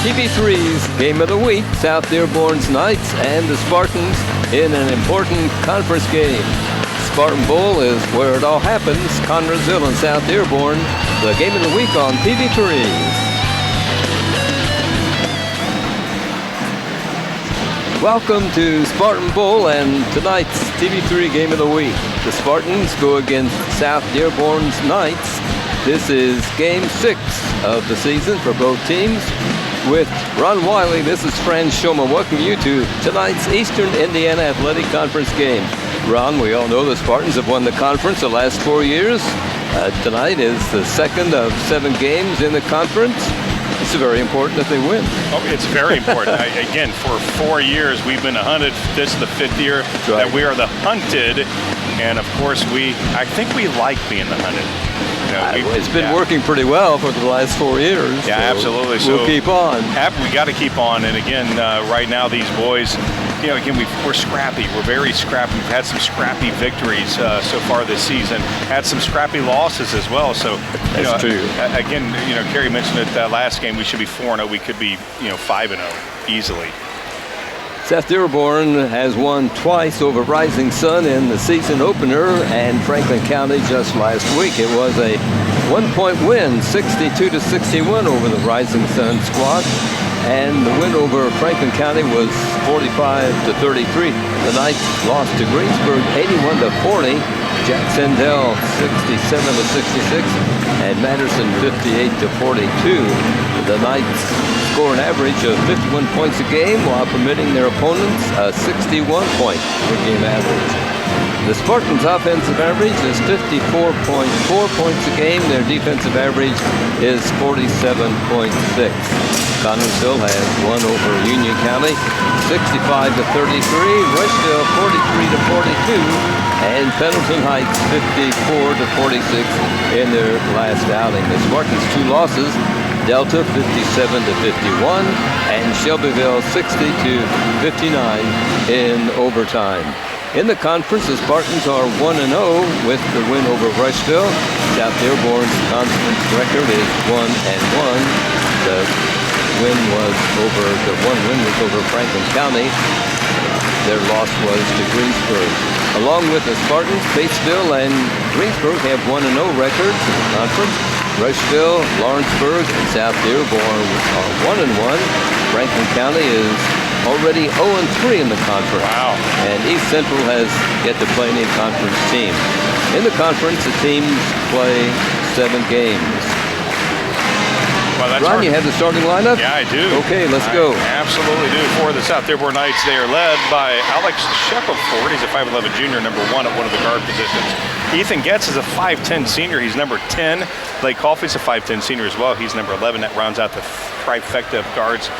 TV3's Game of the Week, South Dearborn's Knights and the Spartans in an important conference game. Spartan Bowl is where it all happens. Connersville and South Dearborn, the Game of the Week on TV3. Welcome to Spartan Bowl and tonight's TV3 Game of the Week. The Spartans go against South Dearborn's Knights. This is Game 6 of the season for both teams. With Ron Wiley, this is Fran Schoma. Welcome you to tonight's Eastern Indiana Athletic Conference game. Ron, we all know the Spartans have won the conference the last 4 years. Tonight is the second of 7 games in the conference. It's very important that they win. Oh, it's very important. Again, for 4 years, we've been hunted. This is the 5th year that we are the hunted. And, of course, I think we like being the hunted. It's been working pretty well for the last 4 years. Yeah, so absolutely. So we'll keep on. We got to keep on. And, again, right now, these boys, again, we're scrappy. We're very scrappy. We've had some scrappy victories so far this season. Had some scrappy losses as well. So, that's true. Again, Kerry mentioned it last game. We should be 4-0. We could be, 5-0 easily. South Dearborn has won twice over Rising Sun in the season opener and Franklin County just last week. It was a 1-point win, 62-61 over the Rising Sun squad. And the win over Franklin County was 45-33. The Knights lost to Greensburg 81-40. Jack Sendell 67-66 and Madison 58-42. The Knights score an average of 51 points a game while permitting their opponents a 61-point per game average. The Spartans' offensive average is 54.4 points a game. Their defensive average is 47.6. Connersville has won over Union County 65-33, Rushville 43-42, and Pendleton Heights 54-46 in their last outing. The Spartans' 2 losses, Delta 57-51 and Shelbyville 60-59 in overtime. In the conference, the Spartans are 1-0 with the win over Rushville. South Dearborn's conference record is 1-1. The one win was over Franklin County. Their loss was to Greensburg. Along with the Spartans, Batesville and Greensburg have 1-0 records in the conference. Rushville, Lawrenceburg, and South Dearborn are 1-1. Franklin County is already 0-3 in the conference. Wow. And East Central has yet to play any conference team. In the conference, the teams play 7 games. Well, Ron, you have the starting lineup? Yeah, I do. Okay, let's go. Absolutely do. For the South Dearborn Knights, they are led by Alex Shackelford. He's a 5'11 junior, number 1 at one of the guard positions. Ethan Getz is a 5'10 senior. He's number 10. Blake Coffey's a 5'10 senior as well. He's number 11. That rounds out the trifecta of guards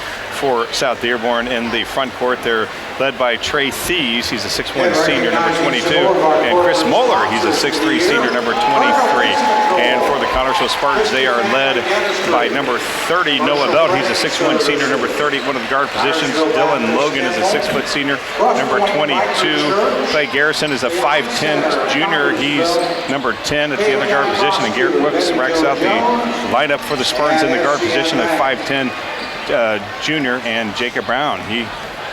for South Dearborn. In the front court, they're led by Trey Thies. He's a 6'1 senior, number 22. And Chris Moeller, he's a 6'3 senior, number 23. And for the Connersville Spartans, they are led by number 30, Noah Belt. He's a 6'1 senior, number 30, one of the guard positions. Dylan Logan is a 6' senior, number 22. Clay Garrison is a 5'10 junior. He's number 10 at the other guard position. And Garrett Brooks racks out the lineup for the Spartans in the guard position at 5'10 junior. And Jacob Brown, he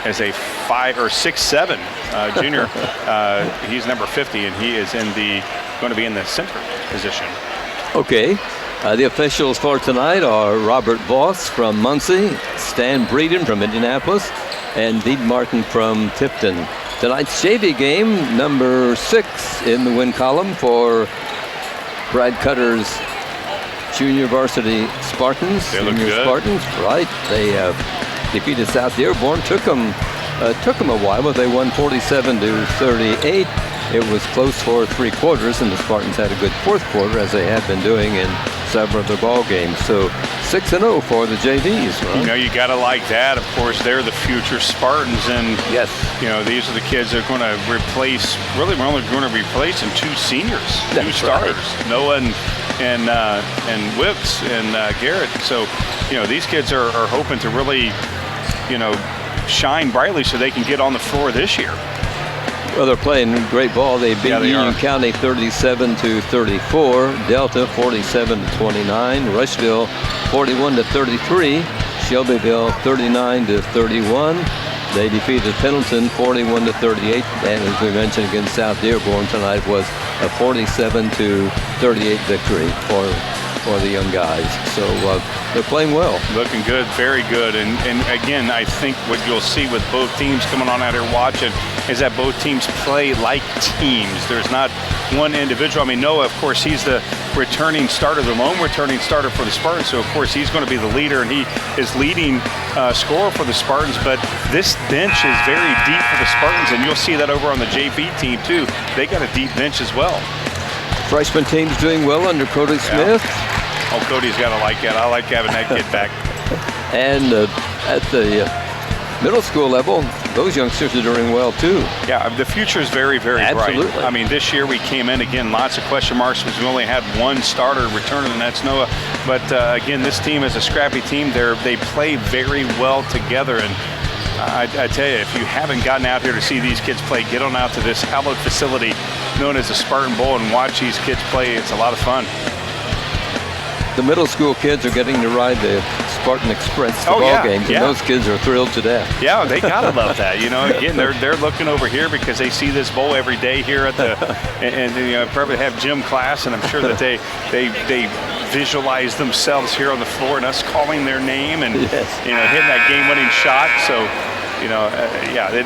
is a 6'7 junior. He's number 50, and he is going to be in the center position. Okay. The officials for tonight are Robert Voss from Muncie, Stan Breeden from Indianapolis, and Deed Martin from Tipton. Tonight's JV game, number 6 in the win column for Brad Cutter's junior varsity Spartans. They look good. Spartans, right. They defeated South Dearborn. Took them a while, but they won 47-38. It was close for 3 quarters, and the Spartans had a good 4th quarter, as they have been doing in several of their ball games. So 6-0 for the JVs. Right? You got to like that. Of course, they're the future Spartans, and yes, these are the kids that are going to replace. Really, we're only going to replace 2 seniors, That's 2 starters, right. Noah and Whips and Garrett. So, these kids are hoping to really, shine brightly so they can get on the floor this year. Well, they're playing great ball. They beat Union County 37-34, Delta 47-29, Rushville 41-33, Shelbyville 39-31. They defeated Pendleton 41-38, and as we mentioned against South Dearborn tonight was a 47-38 victory for the young guys. So they're playing well. Looking good, very good. And again, I think what you'll see with both teams coming on out here watching is that both teams play like teams. There's not one individual. I mean, Noah, of course, he's the returning starter, the lone returning starter for the Spartans. So, of course, he's going to be the leader, and he is leading scorer for the Spartans. But this bench is very deep for the Spartans, and you'll see that over on the JV team, too. They got a deep bench as well. Freshman team's doing well under Cody Smith. Oh, Cody's got to like that. I like having that kid back. And at the middle school level, those youngsters are doing well, too. Yeah, the future is very, very Absolutely. bright. I mean, this year we came in, again, lots of question marks because we only had one starter returning, and that's Noah. But, again, this team is a scrappy team. They play very well together. And I tell you, if you haven't gotten out here to see these kids play, get on out to this hallowed facility known as the Spartan Bowl and watch these kids play. It's a lot of fun. The middle school kids are getting to ride the Spartan Express to ball games, and those kids are thrilled to death. Yeah, they gotta love that. You know, again, they're looking over here because they see this bowl every day here at the, and you know, probably have gym class, and I'm sure that they visualize themselves here on the floor and us calling their name and you know, hitting that game-winning shot. So. You know,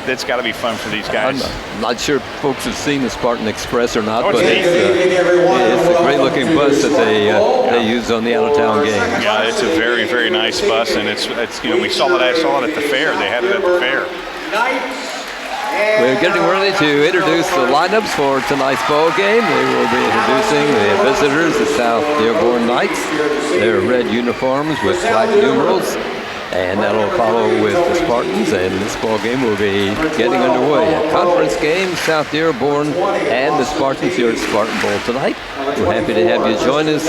it's got to be fun for these guys. I'm not sure if folks have seen the Spartan Express or not, but it's a great-looking bus that they use on the out-of-town game. Yeah, it's a very, very nice bus, and it's you know, I saw it at the fair. They had it at the fair. We're getting ready to introduce the lineups for tonight's ball game. We will be introducing the visitors, the South Dearborn Knights. Their red uniforms with black numerals. And that'll follow with the Spartans, and this ball game will be getting underway. A conference game, South Dearborn and the Spartans here at Spartan Bowl tonight. We're happy to have you join us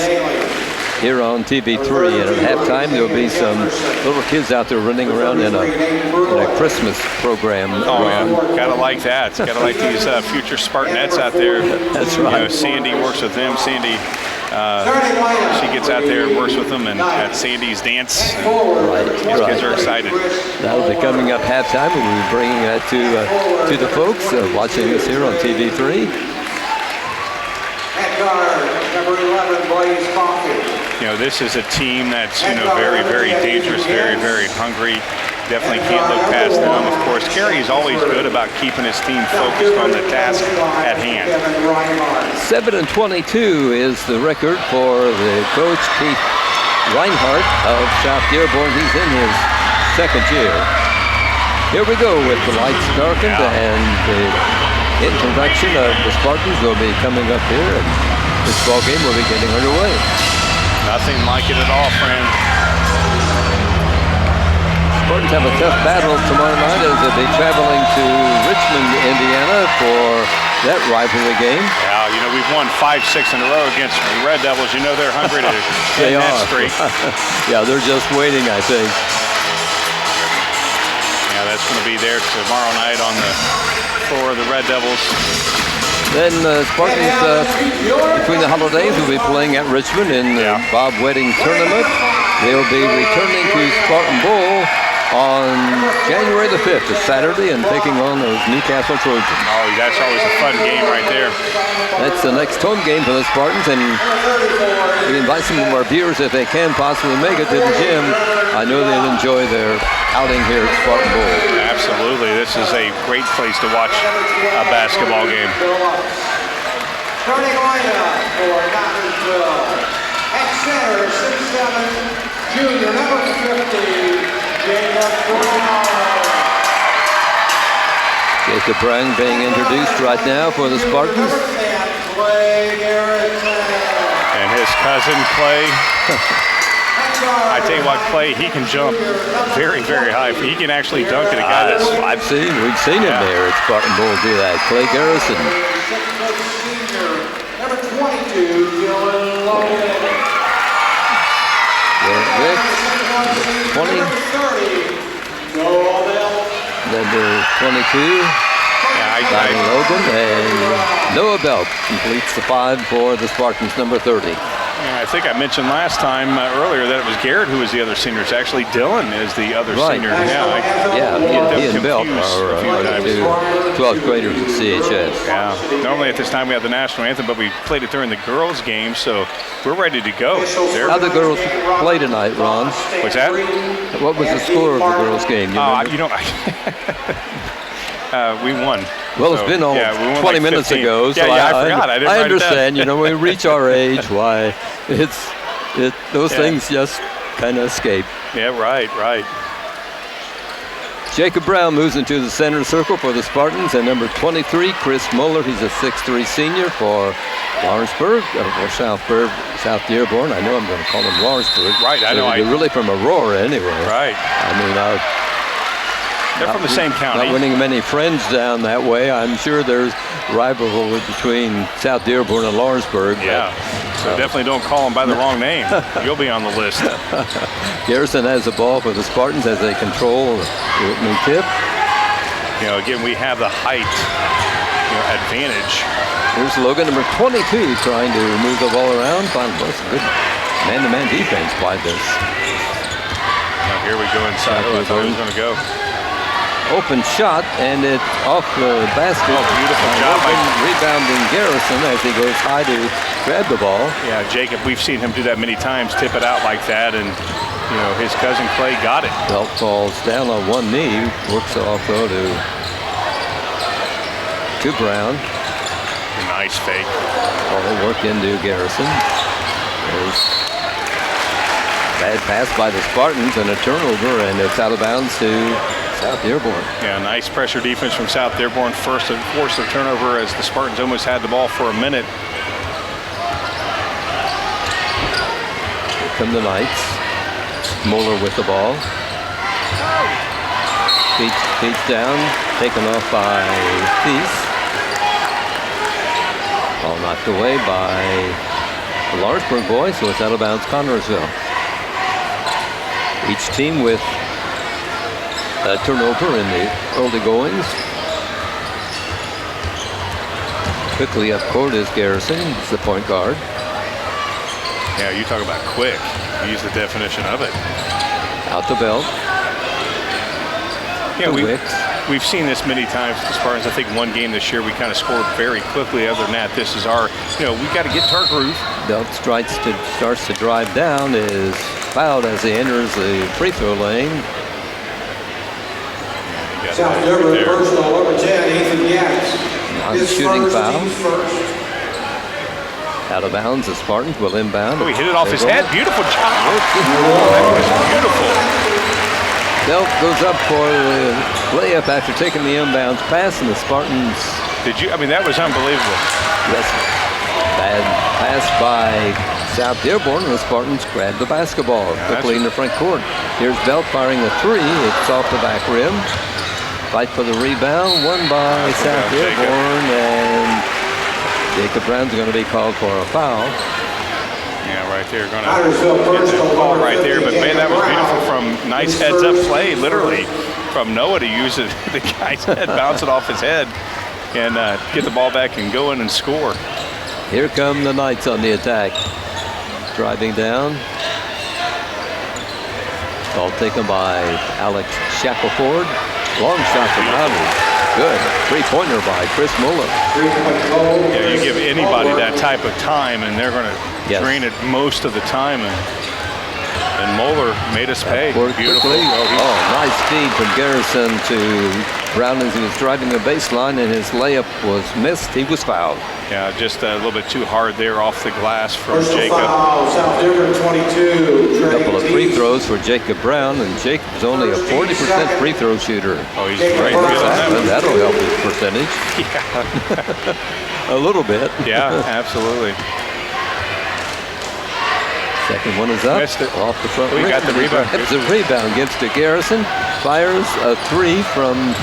here on TV3. And at halftime, there'll be some little kids out there running around in a Christmas program. Oh, man, gotta like that. Gotta like these future Spartanettes out there. That's right. You know, Sandy works with them. Sandy. She gets out there and works with them and at Sandy's dance. These kids are excited. That'll be coming up halftime, and we'll be bringing that to the folks watching us here on TV3. Number 11, Blaze Coffee. You know, this is a team that's, you know, very, very dangerous, very, very hungry. Definitely can't look past them. Of course, Kerry is always good about keeping his team focused on the task at hand. 7-22 is the record for the coach, Keith Reinhardt of South Dearborn. He's in his second year. Here we go with the lights darkened, and the introduction of the Spartans will be coming up here, and this ball game will be getting underway. Nothing like it at all, friend. Spartans have a tough battle tomorrow night as they'll be traveling to Richmond, Indiana for that rivalry game. Yeah, you know, we've won 5-6 in a row against the Red Devils. You know they're hungry to end that streak. Yeah, they're just waiting, I think. Yeah, that's going to be there tomorrow night on the floor of the Red Devils. Then Spartans, between the holidays, will be playing at Richmond in the Bob Wedding Tournament. They'll be returning to Spartan Bowl on January the 5th, a Saturday, and taking on those Newcastle Trojans. Oh, that's always a fun game right there. That's the next home game for the Spartans, and we invite some of our viewers, if they can possibly make it to the gym. I know they'll enjoy their outing here at Spartan Bowl. Absolutely. This is a great place to watch a basketball game. Starting lineup for Nottingsville. At center, 6'7", junior, number 50, Jacob Brown being introduced right now for the Spartans. And his cousin, Clay. I tell you what, Clay, he can jump very, very high. He can actually dunk at a guy that's... We've seen him there at Spartan Bowl do that. Clay Garrison. Number 22, Dylan Logan. Number 22, Logan, and Noah Belt completes the 5 for the Spartans, number 30. Yeah, I think I mentioned last time earlier that it was Garrett who was the other senior. It's actually Dylan is the other senior. Yeah, he and Belt are the two 12th graders at CHS. Yeah, normally at this time we have the national anthem, but we played it during the girls' game, so we're ready to go. How the girls play tonight, Ron? What's that? What was the score of the girls' game? You know, we won. Well, it's been almost 20 minutes ago, so I forgot. I didn't write it understand. down. You know, when we reach our age, why those things just kind of escape. Yeah, right. Jacob Brown moves into the center circle for the Spartans, and number 23, Chris Muller. He's a 6'3" senior for Lawrenceburg, or South Dearborn. I know I'm going to call him Lawrenceburg. Right, I know. They're really from Aurora anyway. Right. I mean, they're from the same county. Not winning many friends down that way. I'm sure there's rivalry between South Dearborn and Lawrenceburg. Yeah, so definitely don't call them by the wrong name. You'll be on the list. Garrison has the ball for the Spartans as they control the opening tip. You know, again, we have the height advantage. Here's Logan, number 22, trying to move the ball around. Find a good man-to-man defense by this. Now here we go inside. I thought he was going to go. Open shot, and it's off the basket. Oh, beautiful job by rebounding Garrison as he goes high to grab the ball. Yeah, Jacob, we've seen him do that many times, tip it out like that, and his cousin Clay got it. Belt falls down on one knee, works off though to Brown. Nice fake. Ball work into Garrison. There's bad pass by the Spartans and a turnover, and it's out of bounds to South Dearborn. Yeah, nice pressure defense from South Dearborn. First and forced a turnover as the Spartans almost had the ball for a minute. Here come the Knights. Moeller with the ball. Feet down, taken off by Thies. Ball knocked away by the Lawrenceburg boys, so it's out of bounds Connorsville. Each team with a turnover in the early goings. Quickly up court is Garrison. He's the point guard. Yeah, you talk about quick. Use the definition of it. Out the Belt. Yeah, we've seen this many times with the Spartans. I think one game this year we kind of scored very quickly. Other than that, this is our, we've got to get to our groove. Belt starts to drive down, is fouled as he enters the free throw lane. South Dearborn, personal number 10, Ethan Gatz. Non-shooting foul. Out of bounds, the Spartans will inbound. Oh, he hit it off his head. Beautiful job. That was beautiful. Belt goes up for the layup after taking the inbounds pass, and the Spartans. That was unbelievable. Yes. Bad pass by South Dearborn, and the Spartans grab the basketball quickly in the front court. Here's Belt firing a three. It's off the back rim. Fight for the rebound, won by South Dearborn, and Jacob Brown's going to be called for a foul. Yeah, right there, going to get the call right there. But man, that was beautiful from nice heads-up play, literally from Noah to use the guy's head, bounce it off his head, and get the ball back and go in and score. Here come the Knights on the attack, driving down. Ball taken by Alex Shackelford. Long shot from Howard. Good. Three-pointer by Chris Muller. Yeah, you give anybody that type of time, and they're going to drain it most of the time. And Muller made us pay. Beautiful. Nice feed from Garrison to Brown as he was driving the baseline, and his layup was missed. He was fouled. Yeah, just a little bit too hard there off the glass from Jacob. Foul, South Dearborn 22. A couple of free throws for Jacob Brown, and Jacob's only a 40% free throw shooter. Oh, he's great. That'll help his percentage. Yeah. A little bit. Yeah, absolutely. Second one is up. Missed it. Off the front. We got the rebound. It's a rebound. Gives to Garrison. Fires a three from.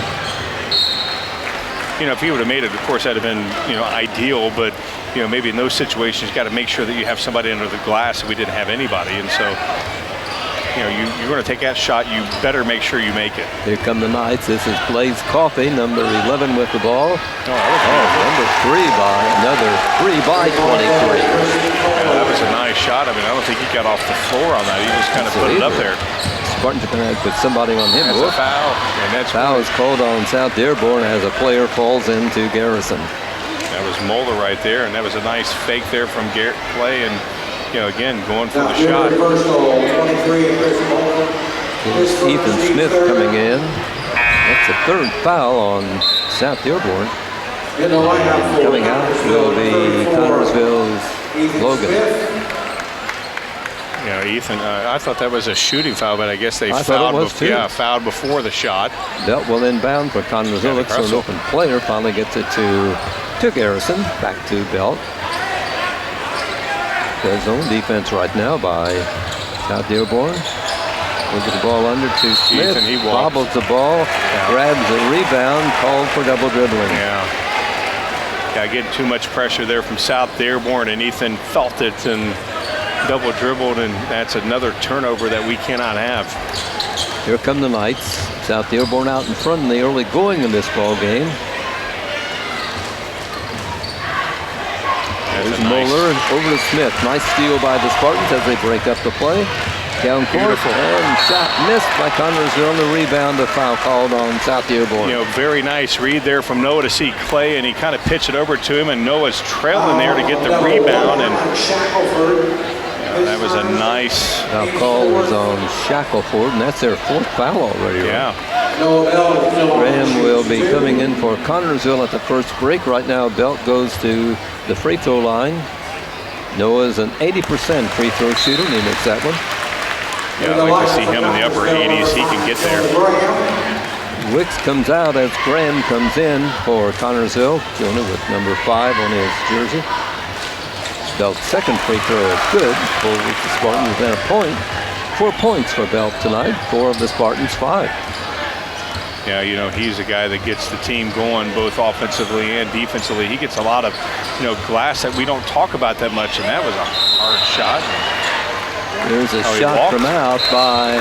If he would have made it, of course, that'd have been, ideal. But, maybe in those situations, you got to make sure that you have somebody under the glass. And we didn't have anybody, and so you're going to take that shot. You better make sure you make it. Here come the Knights. This is Blaze Coffey, number 11 with the ball. Number 3 by 23. Yeah, that was a nice shot. I mean, I don't think he got off the floor on that. He just kind of put it up there. Spartans are going to put somebody on him. That's a foul. And that's foul is called on South Dearborn as a player falls into Garrison. That was Moeller right there, and that was a nice fake there from Garrett Clay, and again going for the shot. Here's Ethan Smith coming in. That's the 3rd foul on South Dearborn. Coming out will be Connersville's Logan. Ethan, I thought that was a shooting foul, but I guess they fouled before the shot. Belt will inbound for Connersville. Looks for an open player. Finally gets it to Garrison. Back to Belt. Good zone defense right now by South Dearborn. We'll get the ball under to Smith. Ethan, he bobbles the ball, grabs the rebound, called for double dribbling. Yeah, getting too much pressure there from South Dearborn, and Ethan felt it and double dribbled, and that's another turnover that we cannot have. Here come the Knights. South Dearborn out in front in the early going in this ball game. There's Moeller over to Smith. Nice steal by the Spartans as they break up the play. Down court, and shot missed by Connersville on the rebound. A foul called on South Dearborn. Very nice read there from Noah to see Clay, and he kind of pitched it over to him, and Noah's trailing there to get the rebound, and that was a nice foul call was on Shackelford, and that's their 4th foul already. Yeah. Graham will be coming in for Connersville at the first break. Right now, Belt goes to the free throw line. Noah's an 80% free throw shooter, and he makes that one. Yeah, I'd like to see him in the upper 80s. He can get there. Wicks comes out as Graham comes in for Connersville. Jonah with number 5 on his jersey. Belt's second free throw is good for the Spartans within a point. 4 points for Belt tonight. 4 of the Spartans 5. Yeah, he's a guy that gets the team going both offensively and defensively. He gets a lot of, glass that we don't talk about that much, and that was a hard shot. There's a shot from out by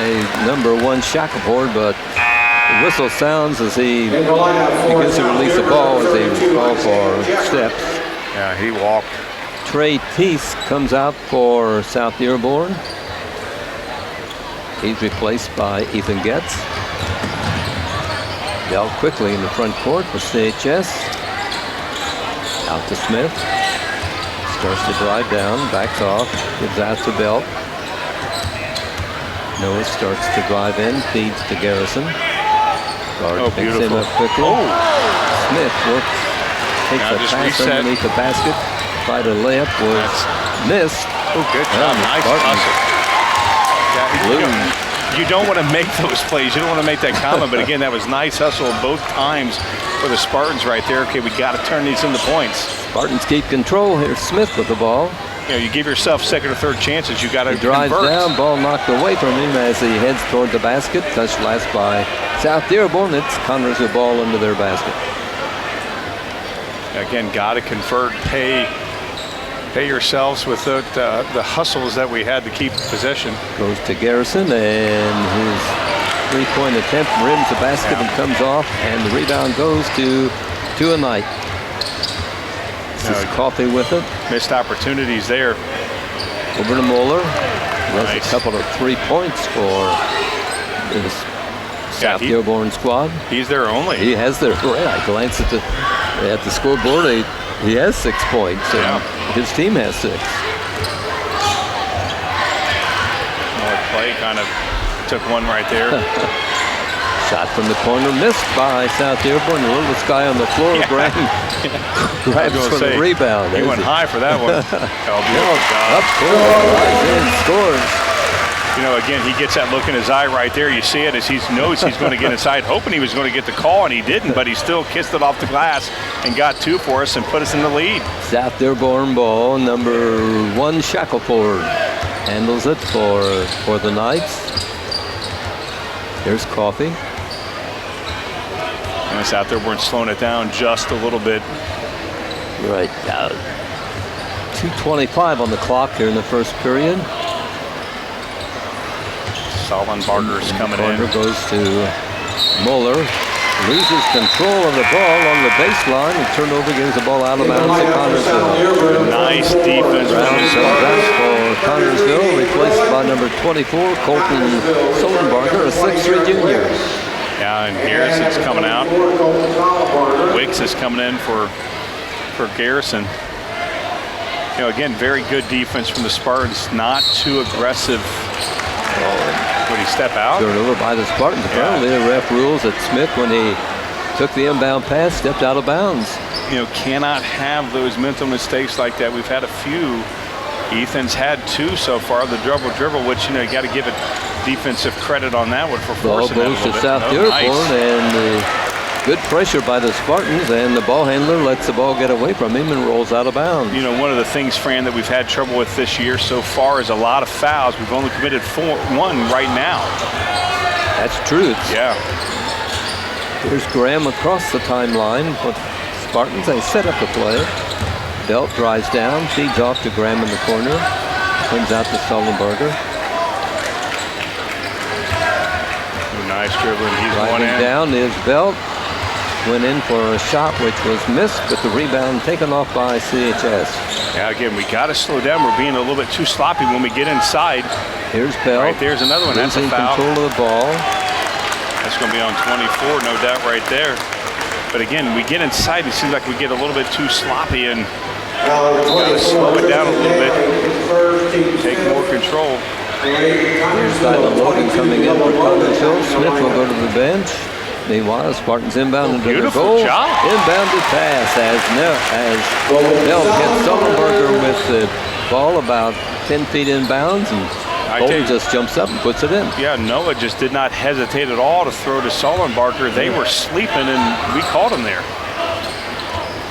number 1 Shackelford, but the whistle sounds as he begins to release the ball as they call for steps. Yeah, he walked. Trey Teese comes out for South Dearborn. He's replaced by Ethan Getz. Bell quickly in the front court for CHS. Out to Smith. Starts to drive down, backs off, gives out to Belt. Noah starts to drive in, feeds to Garrison. Guard picks him up quickly. Smith takes a pass underneath the basket. Tried a layup, was missed. Oh, good job. Nice hustle. You don't want to make those plays. You don't want to make that comment, but again, that was nice hustle both times for the Spartans right there. Okay, we got to turn these into points. Spartans keep control. Here's Smith with the ball. You give yourself second or third chances. You got to drive down, ball knocked away from him as he heads toward the basket. Touched last by South Dearborn. It's Connersville ball into their basket. Again, got to convert, pay yourselves with the hustles that we had to keep possession. Goes to Garrison, and his three-point attempt rims the basket and comes off, and the rebound goes to a Knight. This is Coffey with it. Missed opportunities there. Over to Moeller. That's a couple of 3 points for this South Dearborn squad. He's their only. He has their, I glanced at the scoreboard. He has 6 points. And his team has 6. Clay kind of took one right there. Shot from the corner, missed by South Dearborn. The littlest guy on the floor grabs for the rebound. He went high for that one. Up court, scores. Again, he gets that look in his eye right there. You see it as he knows he's going to get inside, hoping he was going to get the call, and he didn't, but he still kissed it off the glass and got 2 for us and put us in the lead. South Dearborn ball, number 1 Shackelford handles it for the Knights. Here's Coffey. And South Dearborn slowing it down just a little bit. Right. 2:25 on the clock here in the first period. Sullenbarger's coming in. Corner goes to Muller. Loses control of the ball on the baseline. And turnover gives the ball out of bounds to Connersville. Nice defense Rounds comes out for Connersville, replaced by number 24, Colton Sullenbarger, a 6'3" junior. Yeah, and Garrison's coming out. Wicks is coming in for Garrison. You know, again, very good defense from the Spartans. Not too aggressive. Would he step out? Turnover by the Spartans. Apparently, the ref rules that Smith, when he took the inbound pass, stepped out of bounds. You know, cannot have those mental mistakes like that. We've had a few. Ethan's had 2 so far. The dribble, which, you know, you got to give it defensive credit on that one for forcing that a Ball goes little to bit. South Dearborn, and good pressure by the Spartans, and the ball handler lets the ball get away from him and rolls out of bounds. You know, one of the things, Fran, that we've had trouble with this year so far is a lot of fouls. We've only committed 1 right now. That's true. Yeah. Here's Graham across the timeline for Spartans. They set up the play. Belt drives down, feeds off to Graham in the corner. Comes out to Sullenbarger. Nice dribbling. He's one in. Down is Belt. Went in for a shot which was missed, but the rebound taken off by CHS. Yeah, again, we got to slow down. We're being a little bit too sloppy when we get inside. Here's Belt. Right there's another one. That's a losing foul. Control of the ball. That's going to be on 24, no doubt, right there. But again, we get inside. It seems like we get a little bit too sloppy, and slow it down a little bit. Take more control. Here's Dylan Logan coming in for Connersville. Smith will go to the bench. Meanwhile, Spartans inbound into the goal. Job. Inbounded pass as Belt gets Sullenbarger with the ball about 10 feet inbounds, and Bolton just jumps up and puts it in. Yeah, Noah just did not hesitate at all to throw to Sullenbarger. They were sleeping, and we caught him there.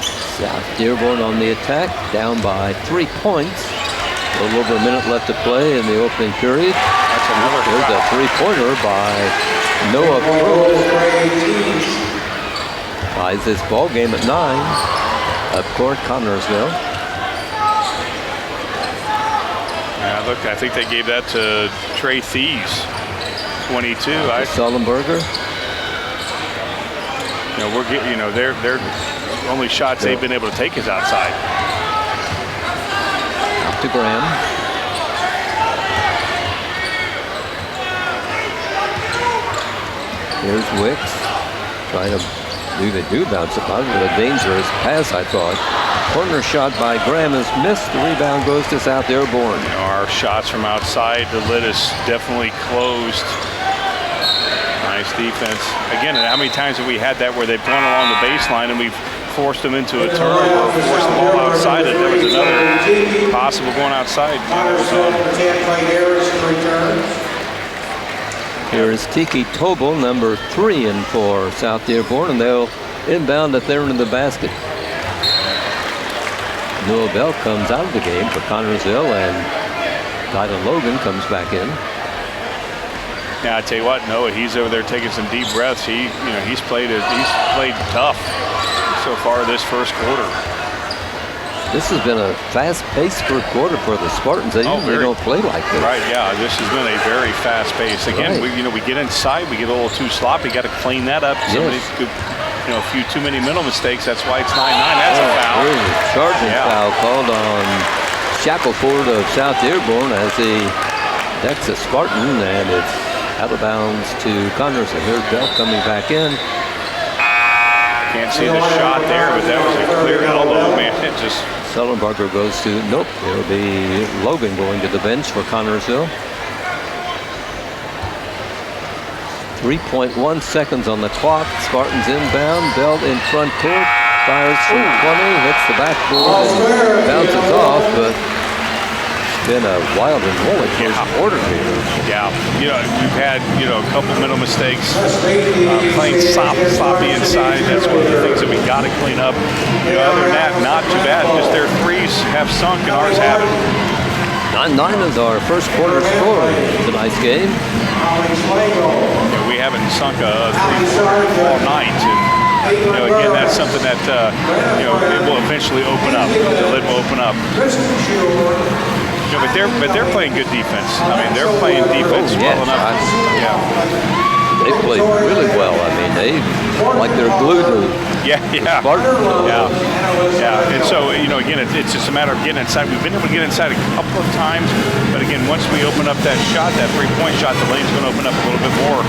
South Dearborn on the attack, down by 3 points. A little over a minute left to play in the opening period. That's another There's a three-pointer by Noah Cruz. Ties this ball game at 9. Up court, Connersville. Yeah, look, I think they gave that to Trey Thieves, 22. Sullenbarger. You know, we're getting, you know, their only shots they've been able to take is outside. To Graham. Here's Wicks. Trying to do bounce it out with a dangerous pass, I thought. Corner shot by Graham is missed. The rebound goes to South Dearborn. You know, our shots from outside, the lid is definitely closed. Nice defense. Again, how many times have we had that where they've gone along the baseline and we've forced them into a turnover, or forced the ball outside it? There was another possible going outside. Here is Tiki Tobel, number 3 in for South Dearborn, and they'll inbound at their end of the basket. Noah Bell comes out of the game for Connersville, and Dylan Logan comes back in. Yeah, I tell you what, Noah, he's over there taking some deep breaths. He's played tough so far this first quarter. This has been a fast-paced first quarter for the Spartans. They usually don't play like this. Right, yeah, this has been a very fast pace. Again, right. we get inside, we get a little too sloppy. Got to clean that up. Somebody could, a few too many mental mistakes. That's why it's 9-9. That's a foul. There's a charging foul called on Shackelford of South Dearborn as he decks a Spartan, and it's out of bounds to Connersville. Here's Bell coming back in. Can't see the shot there, but that was a clear elbow, man. It just. Sullenbarger goes to, nope, it'll be Logan going to the bench for Connersville. 3.1 seconds on the clock. Spartans inbound. Belt in front court. Fires from 20, hits the backboard and bounces off, but it's been a wild and woolly first quarter here. Yeah, we've had, a couple mental mistakes. Playing sloppy inside. That's one of the things that we got to clean up. Other than that, not too bad. Just their threes have sunk and ours haven't. 9-9 is our first quarter score in tonight's game. We haven't sunk a three all night. And, again, that's something that, it will eventually open up. The lid will open up. but they're playing good defense. I mean, they're playing defense well enough. They played really well. I mean, they're glued to Spartan. And so, again, it's just a matter of getting inside. We've been able to get inside a couple of times, but again, once we open up that shot, that three-point shot, the lane's going to open up a little bit more.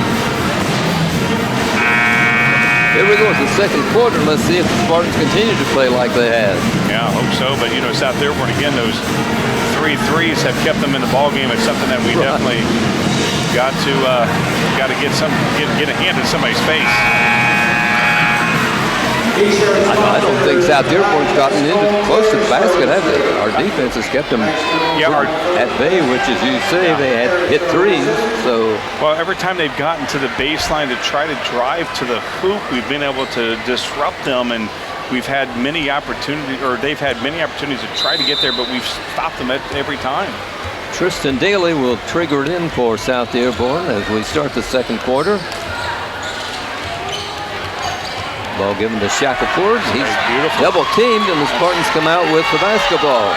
Here we go with the second quarter. Let's see if the Spartans continue to play like they have. Yeah, I hope so. But, South Dearborn, again, those 3 threes have kept them in the ball game. It's something that we definitely got to get a hand in somebody's face. I don't think South Dearborn's gotten close to the basket, have they? Our defense has kept them at bay, which, as you say, they had hit threes. So, well, every time they've gotten to the baseline to try to drive to the hoop, we've been able to disrupt them, and we've had many opportunities, or they've had many opportunities to try to get there, but we've stopped them every time. Tristan Daly will trigger it in for South Dearborn as we start the second quarter. Ball given to Shackelford. He's double teamed, and the Spartans come out with the basketball.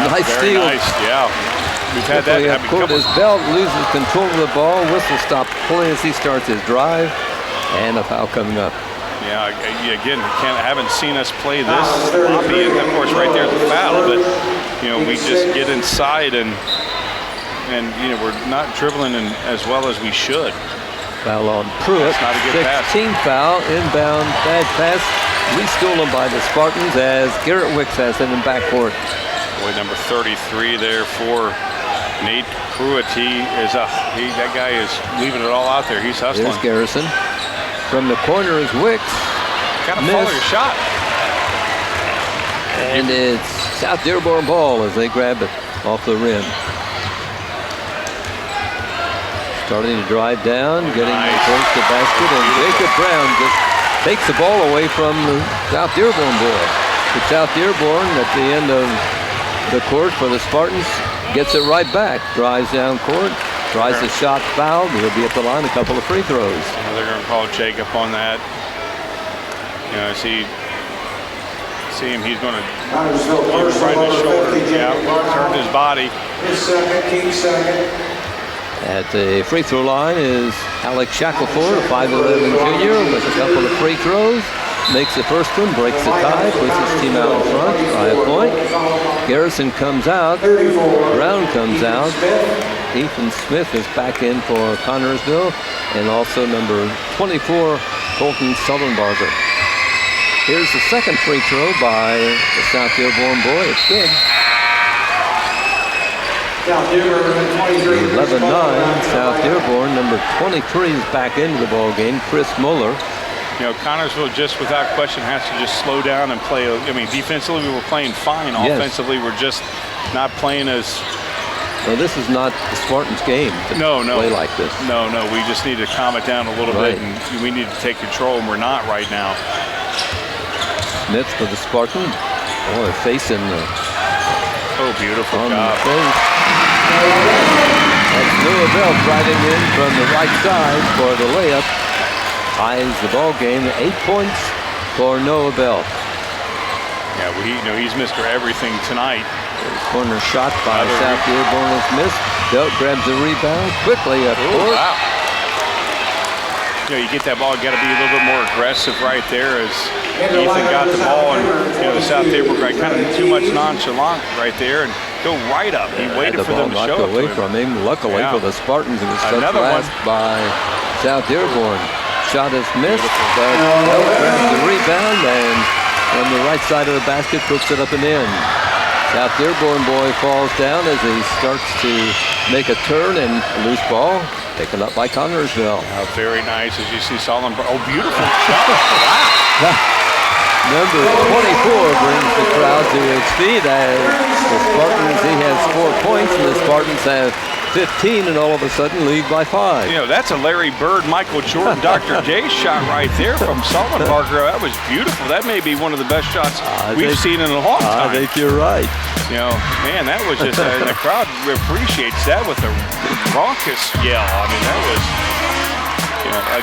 Nice steal. Nice, yeah. We've had that happen. Cortez Belt loses control of the ball. Whistle stop play as he starts his drive, and a foul coming up. Yeah, again, haven't seen us play this sloppy. And of course, right there's the foul, but we just get inside and we're not dribbling as well as we should. Foul on Pruitt. That's not a good 16th foul, inbound, bad pass, restolen by the Spartans as Garrett Wicks has it in backcourt. Boy, number 33 there for Nate Pruitt. That guy is leaving it all out there. He's hustling. There's Garrison. From the corner is Wicks. Gotta follow your shot. And it's South Dearborn ball as they grab it off the rim. Starting to drive down, getting towards the basket, and Jacob Brown just takes the ball away from the South Dearborn boy. But South Dearborn at the end of the court for the Spartans gets it right back. Drives down court, tries the shot fouled. He'll be at the line, a couple of free throws. They're going to call Jacob on that. See him, he's going to right in his shoulder. Turn his body. His second, team second. At the free throw line is Alex Shackelford, a 5'11" junior with a couple of free throws. Makes the first one, breaks the tie, puts his team out in front by a point. Garrison comes out, Brown comes out. Ethan Smith is back in for Connorsville, and also number 24, Colton Sullenbarger. Here's the second free throw by the South Dearborn boy. It's good. 11-9, South Dearborn. Number 23 is back into the ball game, Chris Muller. Connorsville just without question has to just slow down and play. Defensively we were playing fine. Offensively we're just not playing as. Well, this is not the Spartans' game to play like this. No, we just need to calm it down a little bit, and we need to take control, and we're not right now. Smith for the Spartans. Boy, facing the. Oh, beautiful job. That's Noah Bell driving in from the right side for the layup. Ties the ball game. 8 points for Noah Bell. Yeah, well, he's Mr. Everything tonight. Corner shot by South Dearborn is missed. Bell grabs the rebound quickly up court. Wow. You get that ball, got to be a little bit more aggressive right there as Ethan got the ball, and the South Dearborn got kind of too much nonchalant right there and go right up. He waited for them to show it away from him. Luckily for the Spartans, it was touched last by South Dearborn. Shot is missed, but Bell grabs the rebound and on the right side of the basket puts it up and in. South Dearborn boy falls down as he starts to make a turn, and a loose ball taken up by Connorsville. Very nice as you see Solomon. Oh, beautiful shot. Wow. Number 24 brings the crowd to its feet as the Spartans, he has 4 points, and the Spartans have 15, and all of a sudden lead by 5. That's a Larry Bird, Michael Jordan, Dr. J shot right there from Sullenbarger. That was beautiful. That may be one of the best shots we've seen in a long time. I think you're right. Man, that was just, and the crowd appreciates that with a raucous yell. That was,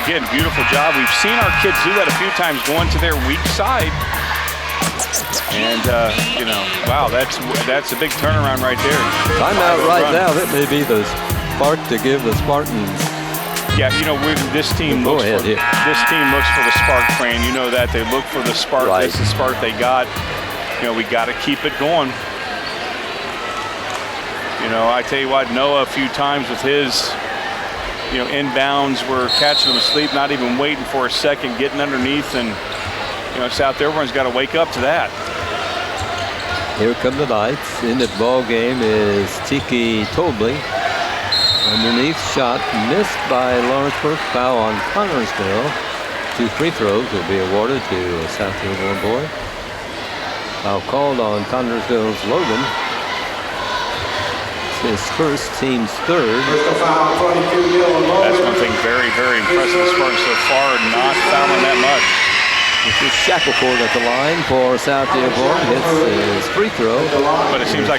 again, beautiful job. We've seen our kids do that a few times, going to their weak side. And, wow, that's a big turnaround right there. Timeout right now. That may be the spark to give the Spartans. Yeah, this team looks for the spark, Fran. You know that. They look for the spark. Right. This is the spark they got. We got to keep it going. I tell you what, Noah a few times with his, inbounds, we're catching them asleep, not even waiting for a second, getting underneath, and, South Dearborn's got to wake up to that. Here come the Knights. In the ball game is Tiki Tobley. Underneath shot missed by Lawrenceburg. Foul on Connorsville. 2 free throws will be awarded to a South Dearborn boy. Foul called on Connorsville's Logan. It's his first, team's third. That's one thing very, very impressive as far as so far, not fouling that much. This is Shackelford at the line for South Dearborn. Hits his free throw. But it seems like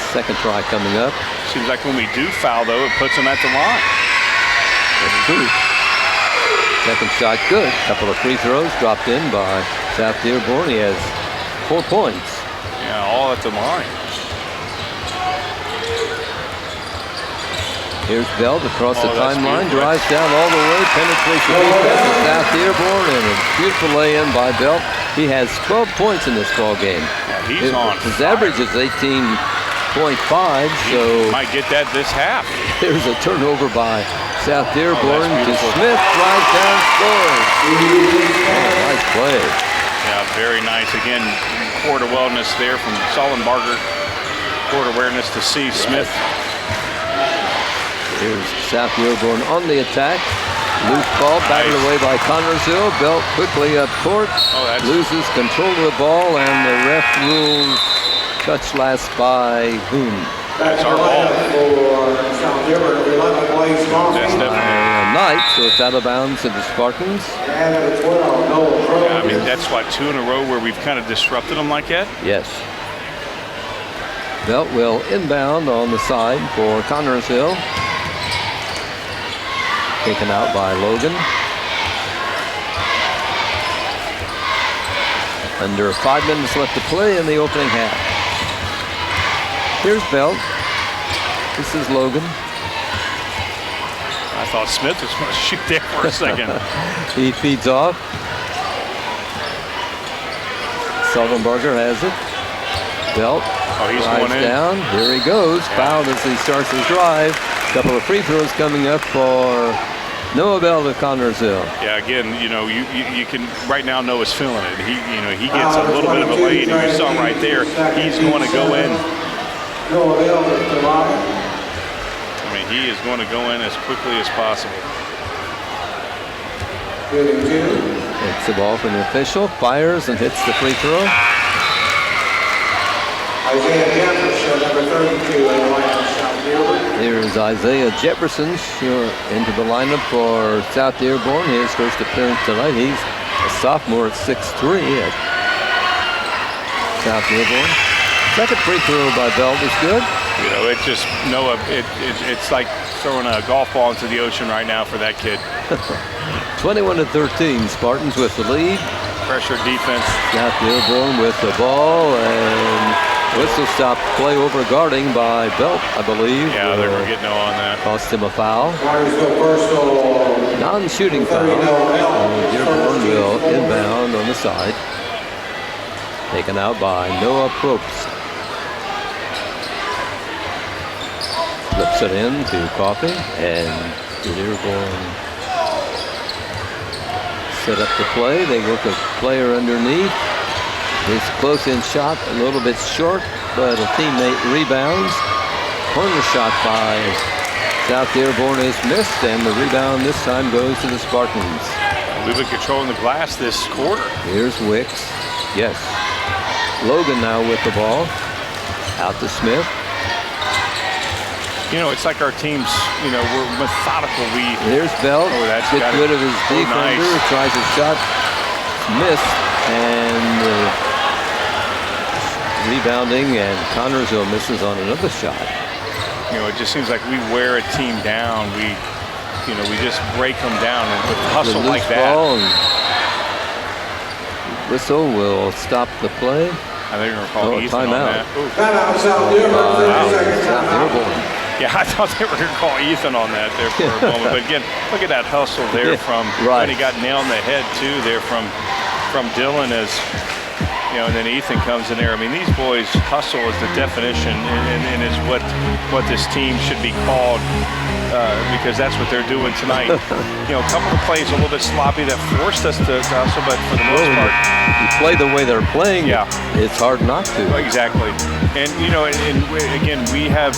second try coming up. Seems like when we do foul, though, it puts him at the line. That's true. Second shot good. Couple of free throws dropped in by South Dearborn. He has 4 points. Yeah, all at the line. Here's Belt across the timeline, drives down all the way, penetrates the defense of South Dearborn, and a beautiful lay-in by Belt. He has 12 points in this ball game. Yeah, he's on. His average is 18.5, so might get that this half. There's a turnover by South Dearborn to Smith, drives down, scores. Nice play. Yeah, very nice. Again, court awareness there from Sollenbarger. Court awareness to see Smith. Here's South Dearborn on the attack. Loose ball, batted away by Connorsville. Belt quickly up court. Loses control of the ball, and the ref rules touch last by Boone. That's our ball. For South Dearborn, 11 plays That's definitely Knight, so it's out of bounds to the Spartans. And 12, no. Yeah, I mean, that's what, 2 in a row where we've kind of disrupted them like that? Yes. Belt will inbound on the side for Connorsville. Taken out by Logan. Under 5 minutes left to play in the opening half. Here's Belt. This is Logan. I thought Smith was going to shoot there for a second. He feeds off. Soldenbarger has it. Belt he's drives going in. down. Here he goes. Fouled as he starts his drive. Couple of free throws coming up for Noah Bell of Connorsville. Yeah, again, you can right now Noah's feeling it. He gets a little bit of a lead, and you saw right there, he's going to go in. Noah Bell at the line. I mean, he is going to go in as quickly as possible. Takes the ball from the official, fires and hits the free throw. Isaiah Jefferson, number 32, in the line for South Dearborn. Here's Isaiah Jefferson into the lineup for South Dearborn. His first appearance tonight. He's a sophomore at 6'3" at South Dearborn. Second free throw by Belt is good. It just Noah. It's like throwing a golf ball into the ocean right now for that kid. 21-13. Spartans with the lead. Pressure defense. South Dearborn with the ball, and whistle stop play over guarding by Belt, I believe. Yeah, they're going to get no on that. Cost him a foul. Personal. Non-shooting foul. Dearborn will inbound on the side. Taken out by Noah Probst. Flips it in to Coffey, and Dearborn set up the play. They work a player underneath. His close-in shot a little bit short, but a teammate rebounds. Corner shot by South Dearborn is missed, and the rebound this time goes to the Spartans. We've been controlling the glass this quarter. Here's Wicks. Yes. Logan now with the ball. Out to Smith. It's like our teams, we're methodical. Here's Belt. That's gets rid of his defender. Nice. Tries a shot. Missed. And rebounding, and Connorsville misses on another shot. It just seems like we wear a team down. We just break them down, and with hustle like that. Whistle will stop the play. I think we're calling Ethan on timeout. that. Ooh. Timeout, South Dearborn, 30 seconds South timeout. Dearborn. Yeah, I thought they were going to call Ethan on that there for a moment. But again, look at that hustle there from Right. when he got nailed in the head too there from Dylan as you know, and then Ethan comes in there. I mean, these boys hustle is the definition and is what this team should be called because that's what they're doing tonight. You know, a couple of plays a little bit sloppy that forced us to hustle, but for the most part, You play the way they're playing. Yeah. It's hard not to. exactly. And you know, again, we have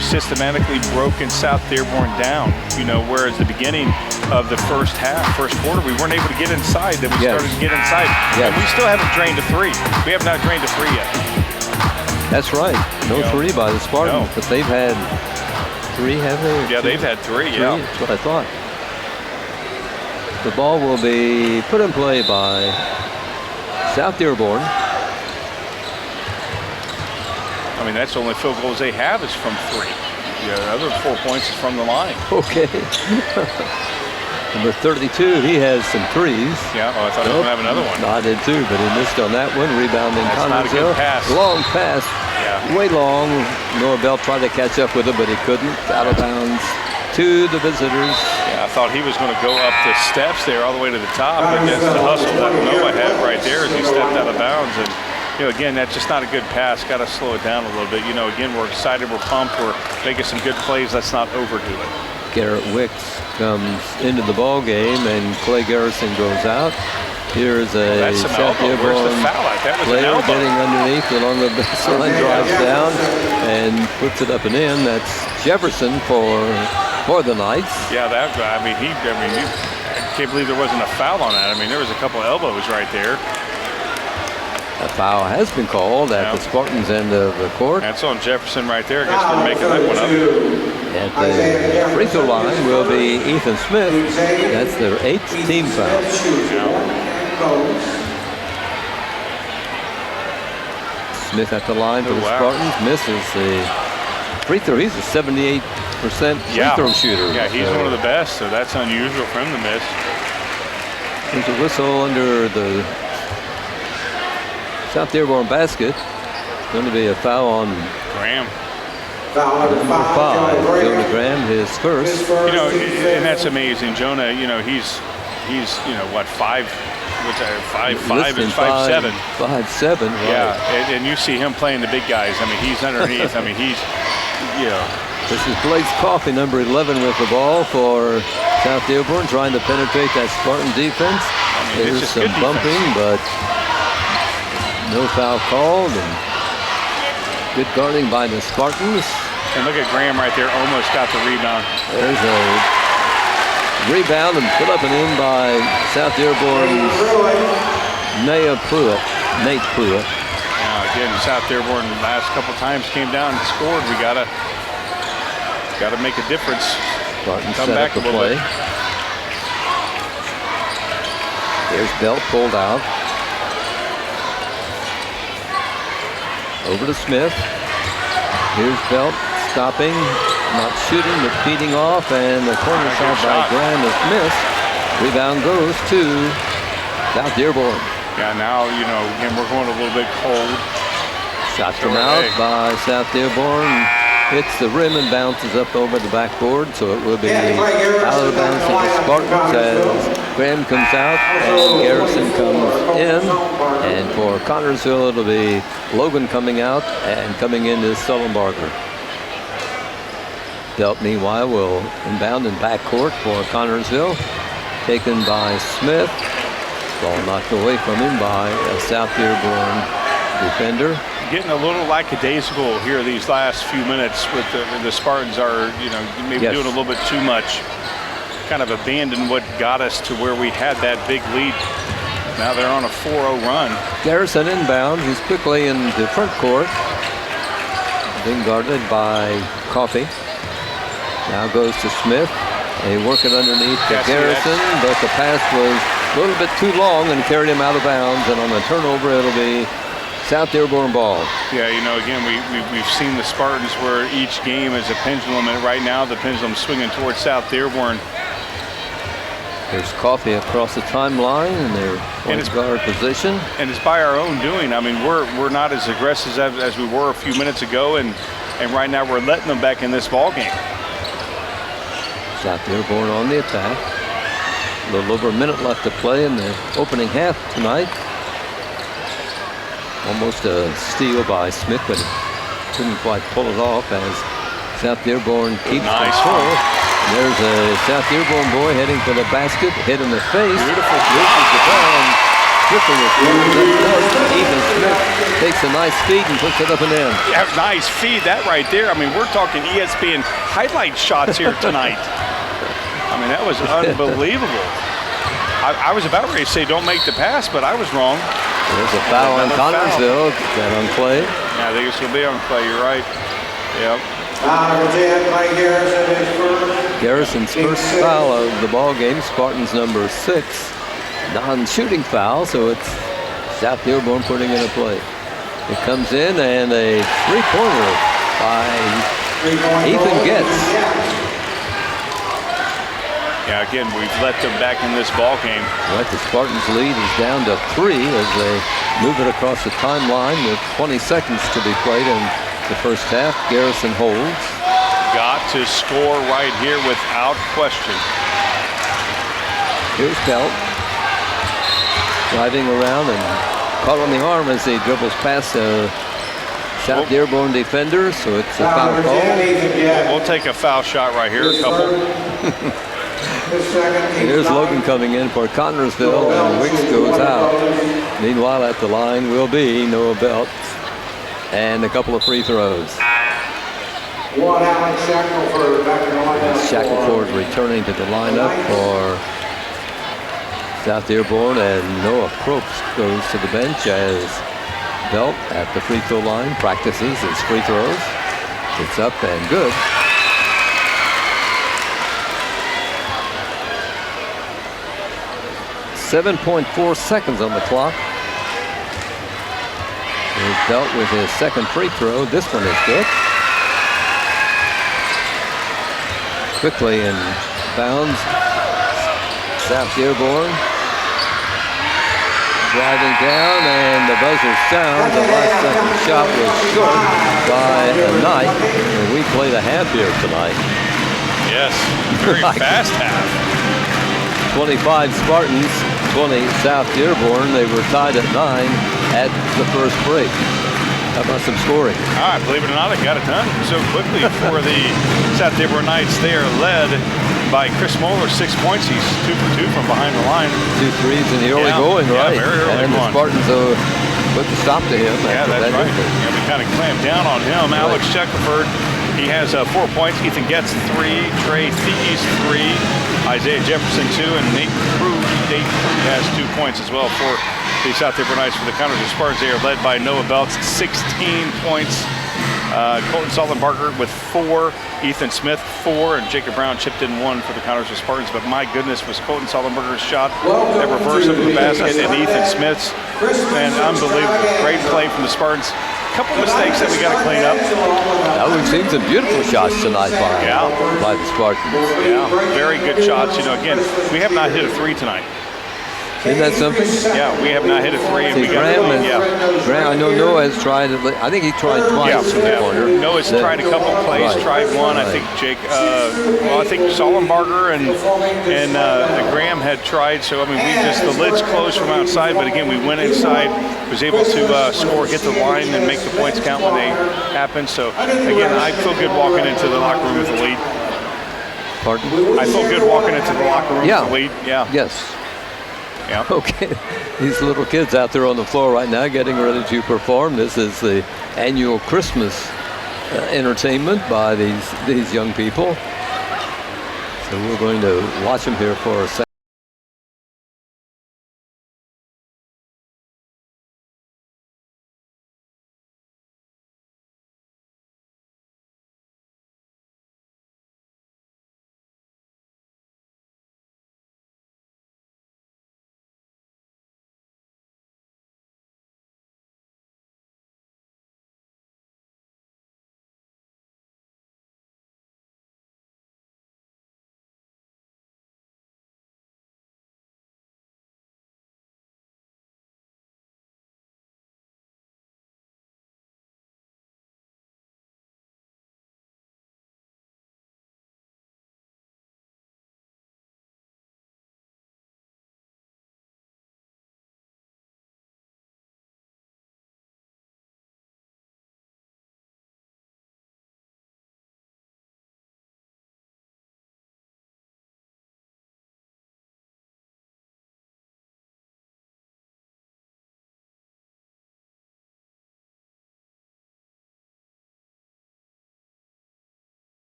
systematically broken South Dearborn down. You know, whereas the beginning of the first quarter, we weren't able to get inside. Then we started to get inside, and we still haven't drained a three. We have not drained a three yet. That's right. No three by the Spartans, but they've had three, have they? Yeah, they've had three. Yeah, that's what I thought. The ball will be put in play by South Dearborn. I mean, that's the only field goals they have is from three. Yeah, the other 4 points is from the line. Okay. Number 32, he has some threes. Yeah, I thought he was going to have another one. No, I did too, but he missed on that one. Rebounding That's not a good Connersville. pass. Long pass. Yeah. Way long. Noah Bell tried to catch up with him, but he couldn't. Out of bounds to the visitors. Yeah, I thought he was going to go up the steps there all the way to the top against the hustle that Noah had right there as he stepped out of bounds. And, again, that's just not a good pass. Got to slow it down a little bit. Again, we're excited. We're pumped. We're making some good plays. Let's not overdo it. Garrett Wicks comes into the ball game, and Clay Garrison goes out. Here's a That's an South elbow. Where's the Dearborn foul at? That was an player elbow. getting underneath along the baseline, drives down and puts it up and in. That's Jefferson for the Knights. Yeah, that guy. I can't believe there wasn't a foul on that. I mean, there was a couple of elbows right there. A foul has been called at the Spartans' end of the court. That's on Jefferson right there. I guess we're making that one up. At the free throw line will be Ethan Smith. That's their 8th team foul. Smith at the line for the Spartans. Misses the free throw. He's a 78% free throw shooter. Yeah, he's one of the best, so that's unusual for him to miss. There's a whistle under the South Dearborn basket. It's going to be a foul on Graham. Foul number 5. Jonah Graham, his first. And that's amazing. Jonah, he's what, 5'5" and 5'7". 5'7", right. Yeah, and you see him playing the big guys. I mean, he's underneath. I mean, he's, This is Blake's Coffee, number 11 with the ball for South Dearborn, trying to penetrate that Spartan defense. There's some bumping, but no foul called, and good guarding by the Spartans. And look at Graham right there, almost got the rebound. There's a rebound and put up and in by South Dearborn's Nate Pruitt. Again, South Dearborn the last couple times came down and scored. We gotta make a difference. Spartans Come set back up the a little play. bit. There's Belt pulled out. Over to Smith. Here's Belt stopping, not shooting, but feeding off, and the corner shot by Graham is missed. Rebound goes to South Dearborn. Yeah, now, again, we're going a little bit cold. Shot from out by South Dearborn. Hits the rim and bounces up over the backboard, so it will be out of bounds to the Spartans as Graham comes out and Garrison comes in. And for Connersville, it'll be Logan coming out, and coming in is Sullenbarger. Belt, meanwhile, will inbound in backcourt for Connersville. Taken by Smith. Ball knocked away from him by a South Dearborn defender. Getting a little lackadaisical here these last few minutes with the Spartans are, maybe doing a little bit too much. Kind of abandoned what got us to where we had that big lead. Now they're on a 4-0 run. Garrison inbound. He's quickly in the front court. Being guarded by Coffey. Now goes to Smith. They work it underneath to Garrison, but the pass was a little bit too long and carried him out of bounds. And on the turnover, it'll be South Dearborn ball. Yeah, again, we've seen the Spartans where each game is a pendulum, and right now the pendulum's swinging towards South Dearborn. There's Coffee across the timeline in their point guard position. And it's by our own doing. I mean, we're not as aggressive as we were a few minutes ago, and right now we're letting them back in this ball game. South Dearborn on the attack. A little over a minute left to play in the opening half tonight. Almost a steal by Smith, but couldn't quite pull it off as South Dearborn keeps control. There's a South Dearborn boy heading for the basket, hit in the face. Beautiful. Reaches the ball and quickly recovers. Ethan Smith takes a nice feed and puts it up and in. Yeah, nice feed, that right there. I mean, we're talking ESPN highlight shots here tonight. I mean, that was unbelievable. I was about ready to say don't make the pass, but I was wrong. There's a foul on Connersville. That on Clay. Yeah, I think it's going to be on Clay. You're right. Yep. Garrison's first foul of the ball game. Spartans number 6. Non-shooting foul, so it's South Dearborn putting in a play. It comes in and a three-pointer by Ethan Getz. Yeah, again, we've let them back in this ball game. Right, the Spartans lead is down to 3 as they move it across the timeline with 20 seconds to be played in the first half. Garrison holds. Got to score right here without question. Here's Belt. Driving around and caught on the arm as he dribbles past the South Dearborn defender, so it's a foul call. We'll take a foul shot right here, a couple. Here's Logan coming in for Connersville, and Wicks goes out. Meanwhile, at the line will be Noah Belt and a couple of free throws. Shackelford returning to the lineup for South Dearborn, and Noah Probst goes to the bench as Belt at the free throw line practices his free throws. It's up and good. .4 seconds on the clock. Here's Belt with his second free throw. This one is good. Quickly in bounds. South Dearborn driving down, and the buzzer sounds. The last second shot was short by a Knight. And we played a half here tonight. Yes, very fast half. 25 Spartans, 20 South Dearborn. They were tied at 9 at the first break. How about some scoring? All right, believe it or not, it got it done so quickly for the South Dearborn Knights. They are led by Chris Moeller, 6 points. He's 2 for 2 from behind the line. 2 threes in the early going, right? Very early and going. The Spartans put the stop to him. Yeah, that's right. Yeah, we kind of clamped down on him. Right. Alex Shackelford, he has 4 points. Ethan Getz, 3. Trey Thies, 3. Isaiah Jefferson, 2. And Nate Crew has 2 points as well for the South Dearborn Knights. For the Connersville Spartans, they are led by Noah Belts, 16 points. Colton Sollenbarger with 4, Ethan Smith 4, and Jacob Brown chipped in 1 for the Connersville Spartans. But my goodness, was Colton Sollenbarger's shot that reverse of the basket, and Ethan Smith's, man, unbelievable. Great play from the Spartans. A couple mistakes that we got to clean up. Now we've seen some beautiful shots tonight by the Spartans. Yeah, very good shots. You know, again, we have not hit a 3 tonight. Isn't that something? Yeah, we have not hit a 3. And we Graham, Graham, I know Noah has tried. I think he tried twice in the corner. Noah's tried a couple plays. Tried one. I think I think Sollenbarger and Graham had tried. So I mean, the lids closed from outside. But again, we went inside. Was able to score, get the line, and make the points count when they happen. So again, I feel good walking into the locker room with the lead. Pardon? I feel good walking into the locker room with the lead. Yeah. Yes. Yeah. Okay, these little kids out there on the floor right now getting ready to perform. This is the annual Christmas entertainment by these young people. So we're going to watch them here for a second.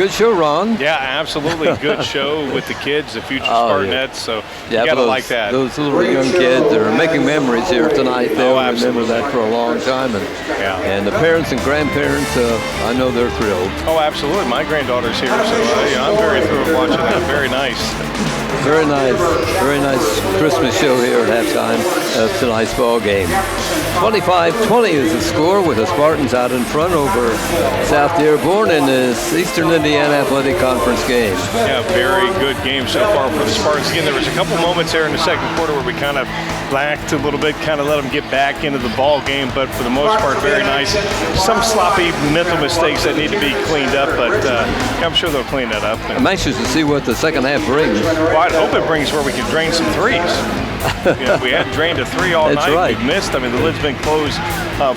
good show, Ron. Yeah, absolutely. Good show with the kids, the future Spartanettes. So you got to like that. Those little young kids are making memories here tonight. They'll remember that for a long time. And the parents and grandparents, I know they're thrilled. Oh, absolutely. My granddaughter's here, so I'm very thrilled watching that. Very nice. Very nice. Very nice Christmas show here at halftime of tonight's ball game. 25-20 is the score with the Spartans out in front over South Dearborn in this Eastern Indiana Athletic Conference game. Yeah, very good game so far for the Spartans. Again, there was a couple moments there in the second quarter where we kind of lacked a little bit, kind of let them get back into the ball game, but for the most part, very nice. Some sloppy mental mistakes that need to be cleaned up, but I'm sure they'll clean that up. I'm anxious to see what the second half brings. Well, I'd hope it brings where we can drain some threes. We hadn't drained a three all night. Right. We've missed. I mean, the lid's been closed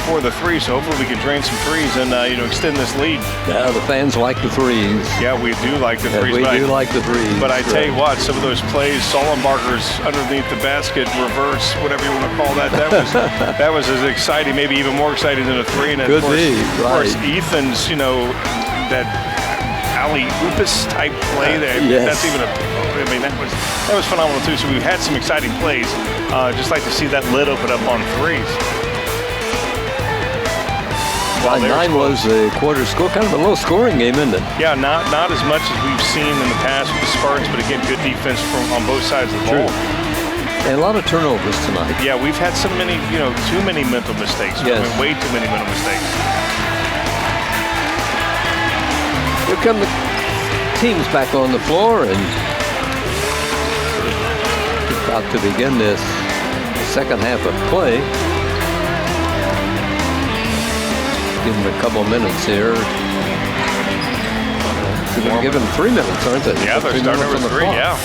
for the three, so hopefully we can drain some threes and extend this lead. Yeah, the fans like the threes. Yeah, we do like the threes. We do like the threes. But I tell you what, some of those plays, Sollenbarger's underneath the basket, reverse, whatever you want to call that, that was as exciting, maybe even more exciting than a three. And Could of course, be, right. Of course, Ethan's, that alley-oopus type play there. Yes. That's even that was phenomenal too. So we've had some exciting plays. Just like to see that lid open up on threes. Well, 9 was the quarter score. Kind of a low-scoring game, isn't it? Yeah, not as much as we've seen in the past with the Spartans, but again, good defense on both sides of the ball. And a lot of turnovers tonight. Yeah, we've had so many, too many mental mistakes. Yes. Way too many mental mistakes. Here come the teams back on the floor and about to begin this second half of play. Give them a couple minutes here. They're giving 3 minutes, aren't they? Yeah, they're starting over 3, yeah.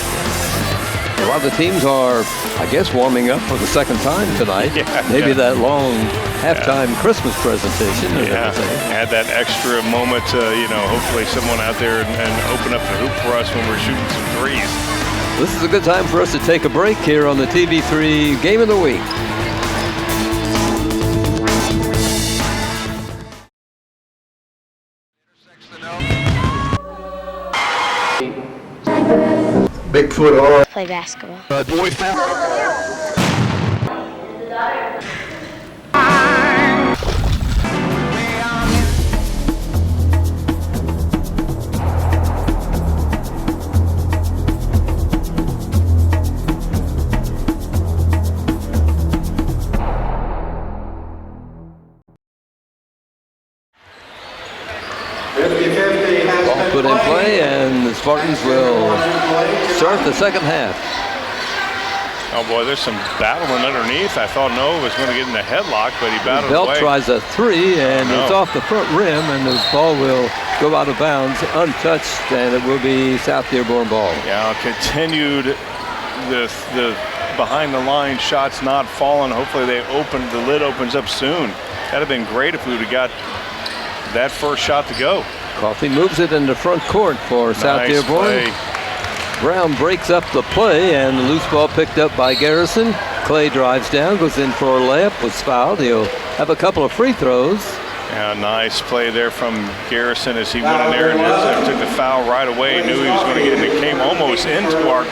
A lot of the teams are, I guess, warming up for the second time tonight. Maybe that long halftime Christmas presentation. Yeah, add that extra moment to, hopefully someone out there and open up the hoop for us when we're shooting some threes. This is a good time for us to take a break here on the TV3 Game of the Week. Bigfoot or play basketball. Boy foul. Ball put in play, and the Spartans will start the second half. Oh boy, there's some battling underneath. I thought Noah was going to get in the headlock, but he battled Belt away. tries a three, and it's off the front rim, and the ball will go out of bounds untouched, and it will be South Dearborn ball. Yeah, continued the behind the line shots not falling. Hopefully the lid opens up soon. That'd have been great if we would have got that first shot to go. Coffey moves it into front court for South Dearborn. Play. Brown breaks up the play, and the loose ball picked up by Garrison. Clay drives down, goes in for a layup, was fouled. He'll have a couple of free throws. Yeah, nice play there from Garrison as he went in there and took the foul right away. Knew he was going to get in. It came almost into our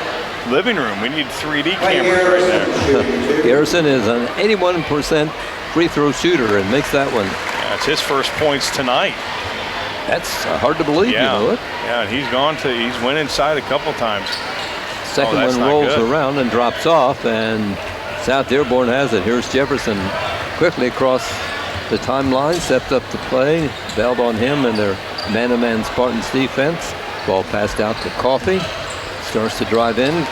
living room. We need 3D cameras right there. Garrison is an 81% free throw shooter and makes that one. Yeah, it's his first points tonight. That's hard to believe, you know it. Yeah, and he's went inside a couple times. Second one rolls around and drops off, and South Dearborn has it. Here's Jefferson quickly across the timeline, stepped up the play, bailed on him and their man-to-man Spartans defense. Ball passed out to Coffey. Starts to drive in,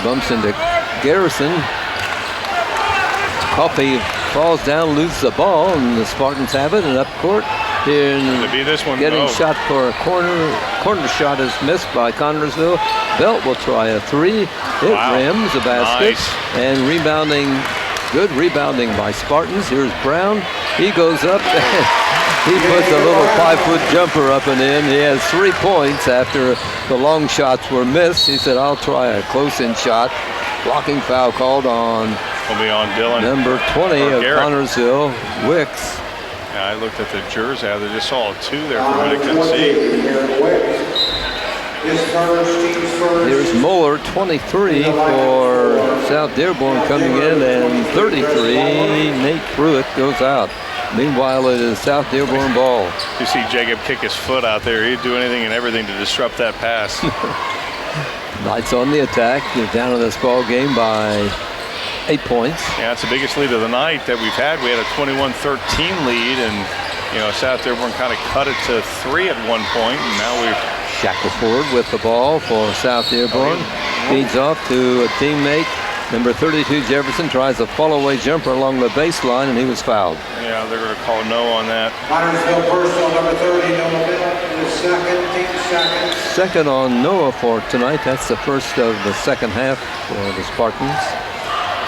bumps into Garrison. Coffey falls down, loses the ball, and the Spartans have it, and up court. Getting shot for a corner shot is missed by Connorsville. Belt will try a three. It rims the basket. Nice. And good rebounding by Spartans. Here's Brown. He goes up and he puts a little 5-foot jumper up and in. He has 3 points after the long shots were missed. He said, I'll try a close-in shot. Blocking foul called on. Will be on Dylan. Number 20 of Connorsville, Wicks. Yeah, I looked at the jersey. I just saw a 2 there from what I couldn't see. His first, team's first. Here's Moeller, 23 for South Dearborn coming in, and 33, Nate Pruitt goes out. Meanwhile, it is South Dearborn ball. You see Jacob kick his foot out there. He'd do anything and everything to disrupt that pass. Knights on the attack. They're down in this ball game by 8 points. Yeah, it's the biggest lead of the night that we've had. We had a 21-13 lead, and South Dearborn kind of cut it to 3 at one point, and now we've Shackelford with the ball for South Dearborn. Feeds off to a teammate. Number 32, Jefferson, tries a fall-away jumper along the baseline, and he was fouled. Yeah, they're going to call no on that. Connersville personal, number 30, Noah Bill, is second, team second. Second on Noah for tonight. That's the first of the second half for the Spartans.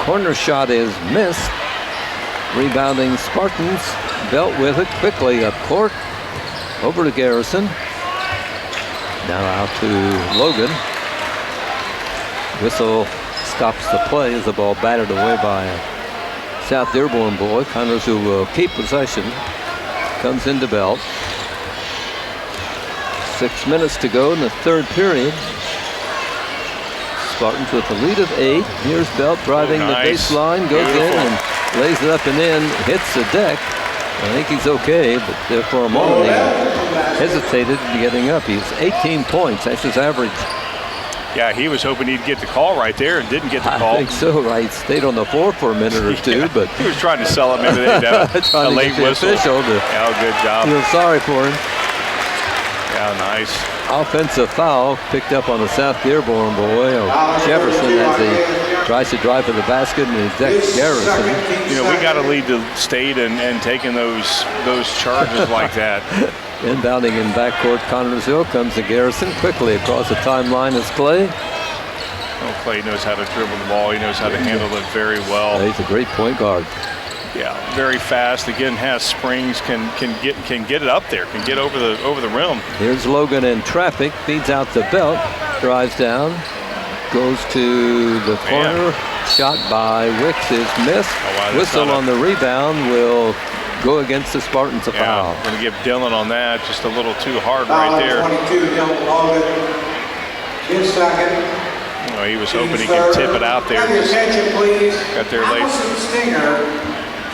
Corner shot is missed. Rebounding Spartans. Belt with it quickly up court. Over to Garrison. Now out to Logan. Whistle stops the play as the ball batted away by a South Dearborn boy. Connors, who will keep possession, comes into Belt. 6 minutes to go in the third period. Spartans with a lead of 8. Here's Belt driving the baseline, goes in and lays it up and in, hits the deck. I think he's okay, but there for a moment he hesitated getting up. He's 18 points. That's his average. Yeah, he was hoping he'd get the call right there and didn't get the call. I think so, right? He stayed on the floor for a minute or two, but he was trying to sell it. Maybe they'd have a late whistle. Yeah, good job. Feel sorry for him. Yeah, nice. Offensive foul picked up on the South Dearborn boy, Jefferson, as he tries to drive to the basket, and he decks Garrison. We got to lead the state and taking those charges like that. Inbounding in backcourt, Connersville comes to Garrison quickly across the timeline is Clay. Oh, Clay knows how to dribble the ball. He knows how to handle it very well. He's a great point guard. Yeah, very fast. Again, has springs, can get it up there, can get over the rim. Here's Logan in traffic, feeds out the Belt, drives down, goes to the corner. Shot by Wicks is missed. Whistle on the rebound will go against the Spartans. A foul. We're going to give Dylan on that. Just a little too hard right there. 22, Dylan Logan. His second. He was hoping he could tip it out there. Attention, please. Got there late. Allison Stinger.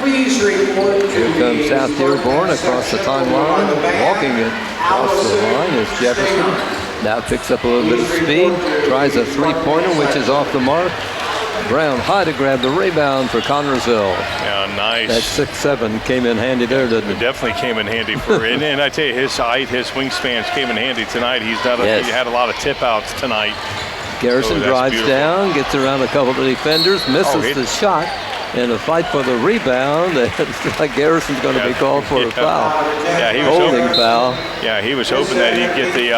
Please report to Here comes South Dearborn across the timeline. Walking it across the line is Jefferson. Now picks up a little bit of speed. Tries a three-pointer, which is off the mark. Brown high to grab the rebound for Connersville. Yeah, nice. That 6'7" came in handy there, didn't it? It definitely came in handy for him. And I tell you, his height, his wingspans came in handy tonight. He had a lot of tip-outs tonight. Garrison drives down, gets around a couple of defenders, misses the shot. In a fight for the rebound, it's like Garrison's going to be called for a foul. Yeah, he was holding foul. Yeah, he was hoping that he'd get the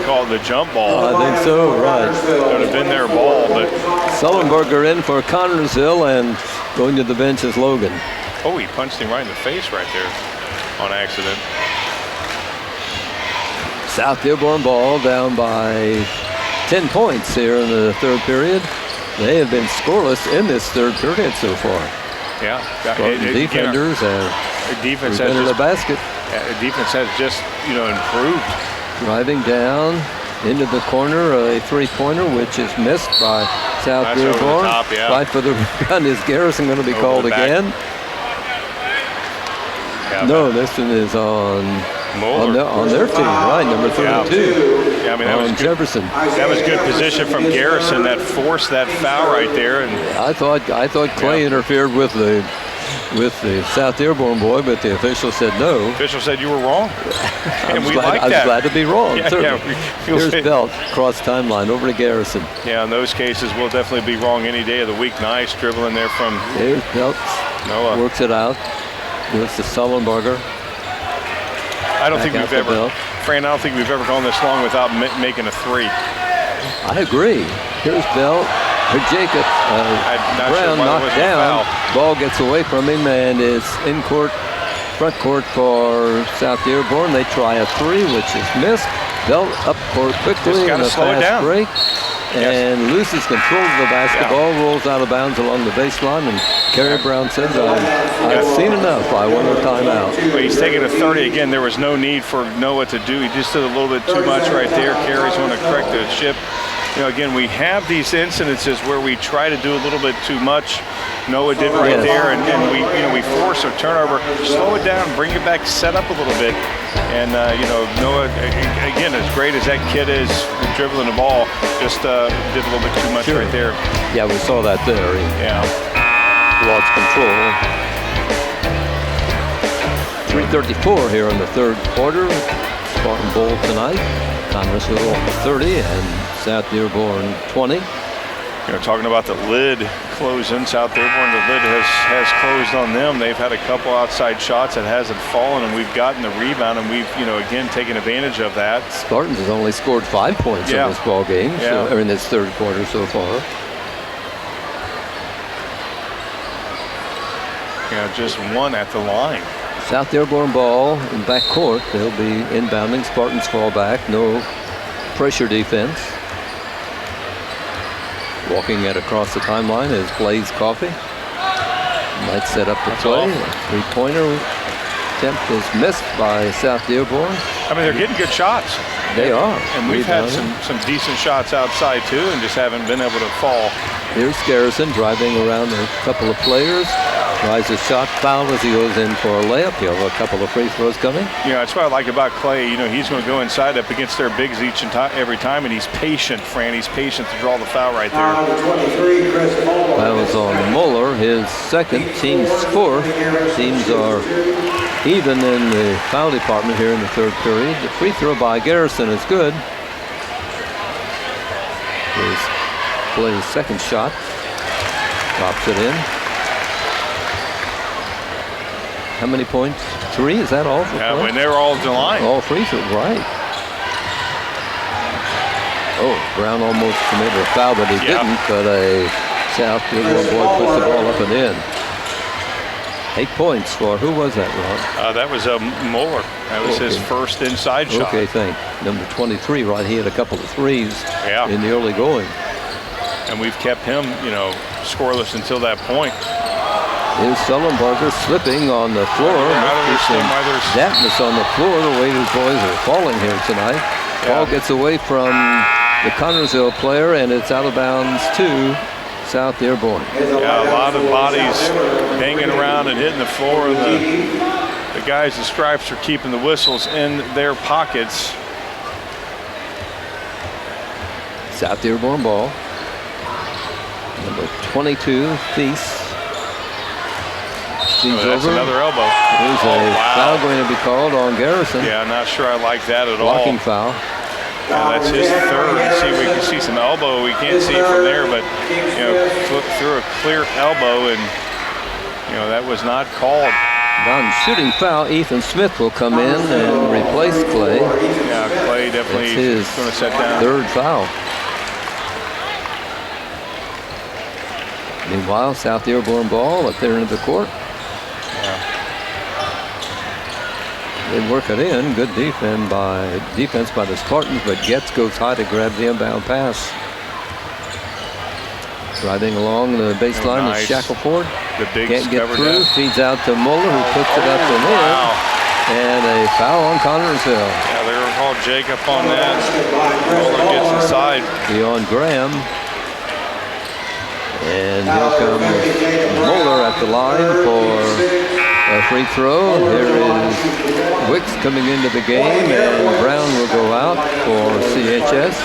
called the jump ball. I think so, right. Would have been their ball, but Sullenberger in for Connersville, and going to the bench is Logan. Oh, he punched him right in the face right there on accident. South Dearborn ball down by 10 points here in the third period. They have been scoreless in this third period so far. Yeah. Defenders have prevented a basket. Defense has just, improved. Driving down into the corner, a three-pointer, which is missed by South Dearborn. Fight for the rebound. Is Garrison going to be called again? Yeah, no, this one is on their team, right? Number 32. Yeah, I mean, that was Jefferson. That was good position from Garrison that forced that foul right there. And I thought Clay interfered with the South Dearborn boy, but the official said no. The official said you were wrong. I was glad to be wrong. Here's Belt cross timeline over to Garrison. Yeah, in those cases, we'll definitely be wrong any day of the week. Nice dribbling there from. Here's Belt. Noah works it out. Goes to Sullenberger. I don't think we've ever gone this long without making a three. I agree. Here's Bell. Jacob Brown knocked down. Ball gets away from him and is in court, front court for South Dearborn. They try a three, which is missed. Bell up court quickly in a fast break. and loses control of the basketball, rolls out of bounds along the baseline, and Kerry Brown says, I've seen enough. I want a timeout. Well, he's taking a 30. Again, there was no need for Noah to do. He just did a little bit too much right there. Kerry's going to correct the ship. Again, we have these incidences where we try to do a little bit too much. Noah did right there, and we force a turnover. Slow it down, bring it back, set up a little bit. And, Noah, again, as great as that kid is dribbling the ball, just did a little bit too much right there. Yeah, we saw that there. He lost control. 3:34 here in the third quarter. Spartan Bowl tonight. Connersville 30 and South Dearborn 20. Talking about the lid closing, South Dearborn, the lid has closed on them. They've had a couple outside shots that hasn't fallen, and we've gotten the rebound, and we've, again, taken advantage of that. Spartans has only scored 5 points in this ball game, or in this third quarter so far. Just one at the line. South Dearborn ball in backcourt. They'll be inbounding. Spartans fall back. No pressure defense. Walking it across the timeline is Blaze Coffee. Might set up the play. Three-pointer attempt is missed by South Dearborn. They're getting good shots. They are. And we've had some decent shots outside, too, and just haven't been able to fall. Here's Garrison driving around a couple of players. Tries a shot, foul as he goes in for a layup. He'll have a couple of free throws coming. That's what I like about Clay. He's going to go inside up against their bigs every time, and he's patient, Fran. He's patient to draw the foul right there. Fouls on Muller, his second, team's fourth. Teams are even in the foul department here in the third period. The free throw by Garrison is good. Here's Clay's second shot. Drops it in. How many points? 3? Is that all for Clay? When they're all at the line. All free throws, right. Brown almost committed a foul, but he didn't. But a South Dearborn boy puts the ball up and in. 8 points for, who was that, Ron? That was Muller. That was his first inside shot. Okay, number 23, right? He had a couple of threes in the early going. And we've kept him, scoreless until that point. Here's Sullenberger slipping on the floor. Dampness on the floor, the way these boys are falling here tonight. Ball gets away from the Connersville player, and it's out of bounds to South Dearborn. A lot of bodies hanging around and hitting the floor. The guys, the Stripes, are keeping the whistles in their pockets. South Dearborn ball. Number 22, Thies. That's another elbow. There's a foul going to be called on Garrison. I'm not sure I like that at all. Blocking foul. That's his third. We can see some elbow. We can't see it from there, but flip through a clear elbow, and that was not called. Non-shooting foul. Ethan Smith will come in and replace Clay. Clay definitely is going to set down. Third foul. Meanwhile, South Dearborn ball at their end of the court. They work it in. Good defense by the Spartans, but Getz goes high to grab the inbound pass. Driving along the baseline is Shackelford. Can't get through. Feeds out to Muller, who puts it up and in. And a foul on Connersville. They were called Jacob on that. Muller gets inside. Beyond Graham. And here comes Muller at the line for a free throw. Here is Wicks coming into the game, and Brown will go out for CHS.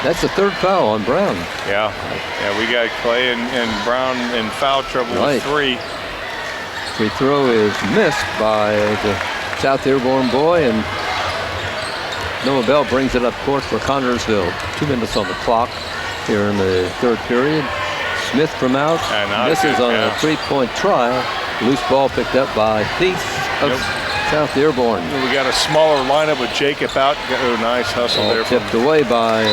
That's the third foul on Brown. We got Clay and Brown in foul trouble with 3. Free throw is missed by the South Dearborn boy, and Noah Bell brings it up court for Connersville. 2 minutes on the clock here in the third period. Smith from out, misses on a three-point try. Loose ball picked up by Thies of South Dearborn. We got a smaller lineup with Jacob out. Nice hustle there. Tipped away by.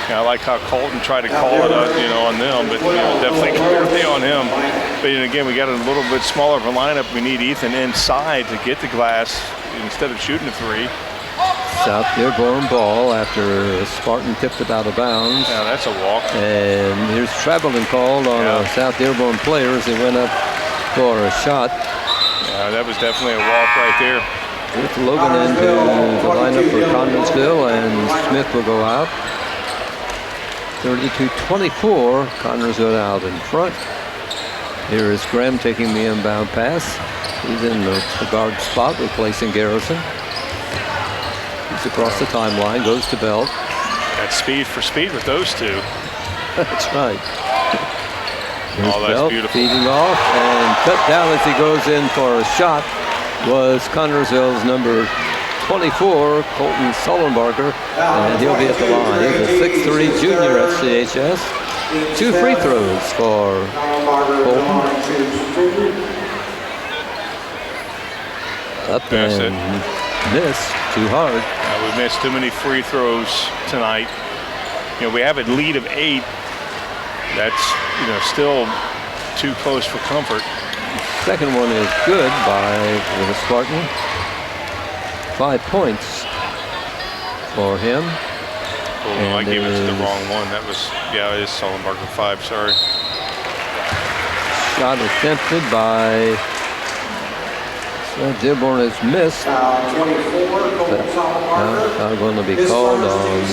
I like how Colton tried to call it, on them, but definitely clearly on him. But again, we got a little bit smaller of a lineup. We need Ethan inside to get the glass instead of shooting a 3. South Dearborn ball after Spartan tipped it out of bounds. Yeah, that's a walk. And here's traveling called on a South Dearborn player as he went up for a shot. Yeah, that was definitely a walk right there. With Logan into the lineup for Connersville, and Smith will go out. 32-24, Connersville out in front. Here is Graham taking the inbound pass. He's in the guard spot, replacing Garrison. He's across the timeline, goes to Belt. Got speed for speed with those two. That's right. Here's Oh, that's Belt beautiful. feeding off, and cut down as he goes in for a shot was Connersville's number 24, Colton Sullenbarger, and he'll be at the line. He's a 6'3" junior at CHS. 2 free throws for Colton. Up and missed too hard. We missed too many free throws tonight. You know, we have a lead of 8. That's, you know, still too close for comfort. Second one is good by the Spartan. 5 points for him. Oh, I gave it to the wrong one. That was, yeah, it is Sullenbarger 5, sorry. Shot attempted by Dearborn has missed. Now going to be called on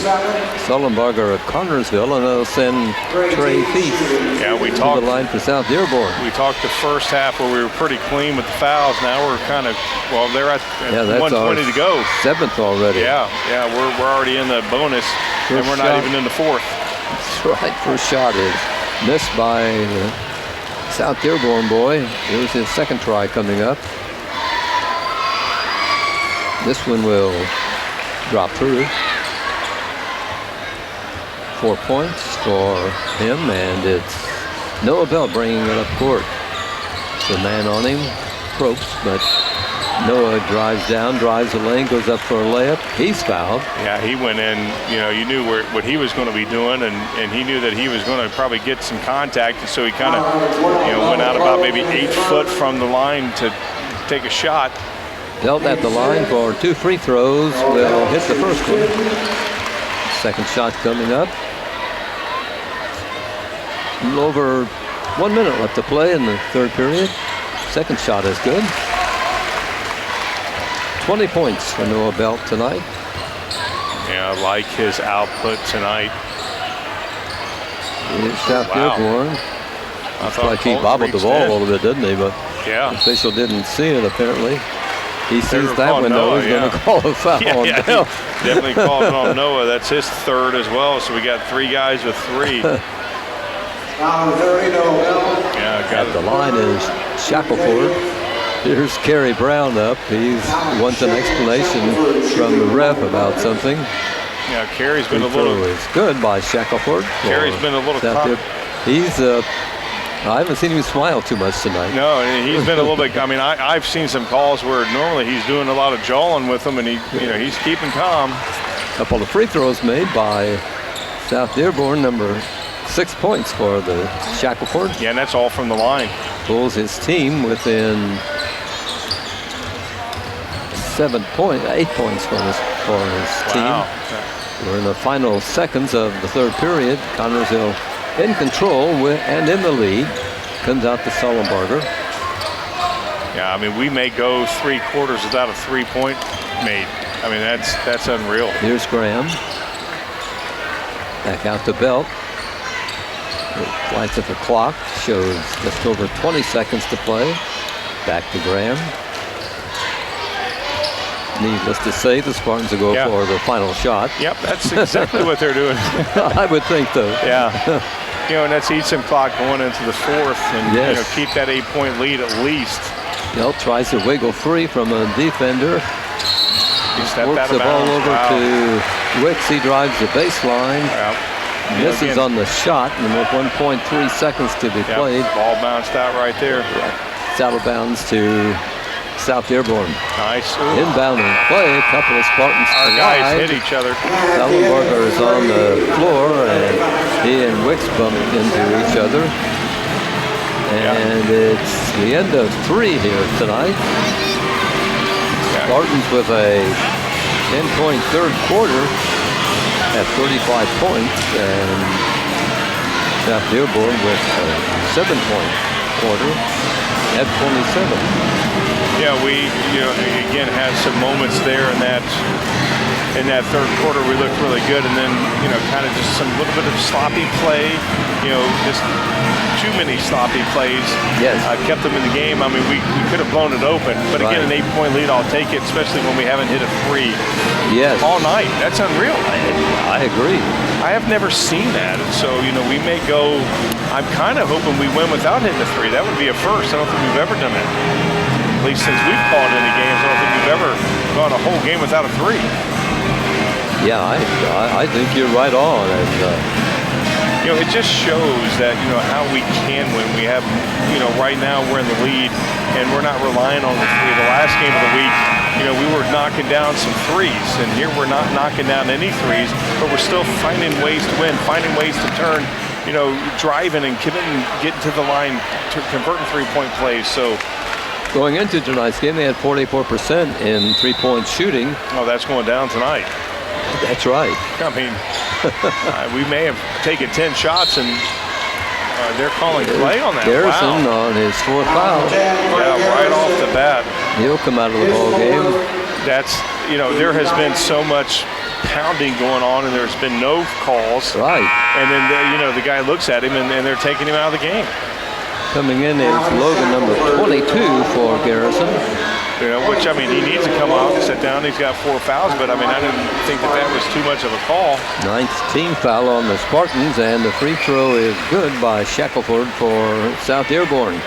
Sullenbarger of Connersville, and they'll send Trey Feast to the line for South Dearborn. We talked the first half where we were pretty clean with the fouls. Now we're kind of, well, they're at 1:20 to go. 7th already. Yeah, we're already in the bonus, and we're not even in the 4th. That's right. First shot is missed by the South Dearborn boy. Here's his second try coming up. This one will drop through. 4 points for him, and it's Noah Bell bringing it up court. The man on him, Probst, but Noah drives down, drives the lane, goes up for a layup. He's fouled. Yeah, he went in. You know, you knew what he was going to be doing, and he knew that he was going to probably get some contact, and so he kind of, went out about maybe 8 foot from the line to take a shot. Belt at the line for 2 free throws. Will hit the first one. Second shot coming up. A little over 1 minute left to play in the third period. Second shot is good. 20 points for Noah Belt tonight. Yeah, I like his output tonight. Here's South Dearborn. Looks like he bobbled the ball a little bit, didn't he? But the official didn't see it apparently. He sees that window. He's going to call a foul on Bell. Definitely called it on Noah. That's his third as well. So we got 3 guys with 3. At the line is Shackelford. Here's Kerry Brown up. He wants an explanation from the ref about something. Yeah, Kerry's been a little. It's good by Shackelford. Kerry's been a little. He's I haven't seen him smile too much tonight. No, and he's been a little bit. I mean, I've seen some calls where normally he's doing a lot of jawing with them, and he's keeping calm. A couple of free throws made by South Dearborn, number 6 points for the Shackelford. Yeah, and that's all from the line. Pulls his team within 8 points for his team. We're in the final seconds of the third period. Connersville in control and in the lead. Comes out to Sullenbarger. Yeah, I mean, we may go 3 quarters without a 3-point made. I mean, that's unreal. Here's Graham. Back out to Belt. Lights at the clock. Shows just over 20 seconds to play. Back to Graham. Needless to say, the Spartans will go for the final shot. Yep, that's exactly what they're doing. I would think so. Yeah. And that's eat some clock going into the 4th, and keep that 8-point lead at least. Belt tries to wiggle free from a defender. He works the ball over to Wicks. He drives the baseline. Misses on the shot, and with 1.3 seconds to be played. Ball bounced out right there. It's out of bounds to South Dearborn. Nice. Inbounding play. A couple of Spartans Our guys hit each other. Sullenbarger is on the floor, and he and Wicks bumped into each other. And it's the end of 3 here tonight. Spartans with a 10-point third quarter at 35 points, and South Dearborn with a 7-point quarter at 27. Yeah, we again had some moments there in that third quarter. We looked really good, and then kind of just some little bit of sloppy play. Just too many sloppy plays. Yes. Kept them in the game. I mean, we could have blown it open, but again, an 8-point lead, I'll take it, especially when we haven't hit a three. Yes. All night. That's unreal. I agree. I have never seen that, and so we may go. I'm kind of hoping we win without hitting a three. That would be a first. I don't think we've ever done that. At least since we've called any games, I don't think we've ever gone a whole game without a three. Yeah, I think you're right on. And, it just shows that, how we can win. We have, right now we're in the lead, and we're not relying on the three. The last game of the week, we were knocking down some threes, and here we're not knocking down any threes, but we're still finding ways to win, finding ways to turn, driving and getting to the line, to converting three-point plays. So going into tonight's game, they had 44% in three-point shooting. Oh, that's going down tonight. That's right. I mean, we may have taken 10 shots, and they're calling play on that. Garrison on his fourth foul. Yeah, right off the bat. He'll come out of the ball game. That's, there has been so much pounding going on, and there's been no calls. Right. And then, the guy looks at him, and they're taking him out of the game. Coming in is Logan, number 22 for Garrison. Which, I mean, he needs to come out and sit down. He's got 4 fouls, but, I mean, I didn't think that was too much of a call. 9th team foul on the Spartans, and the free throw is good by Shackelford for South Dearborn.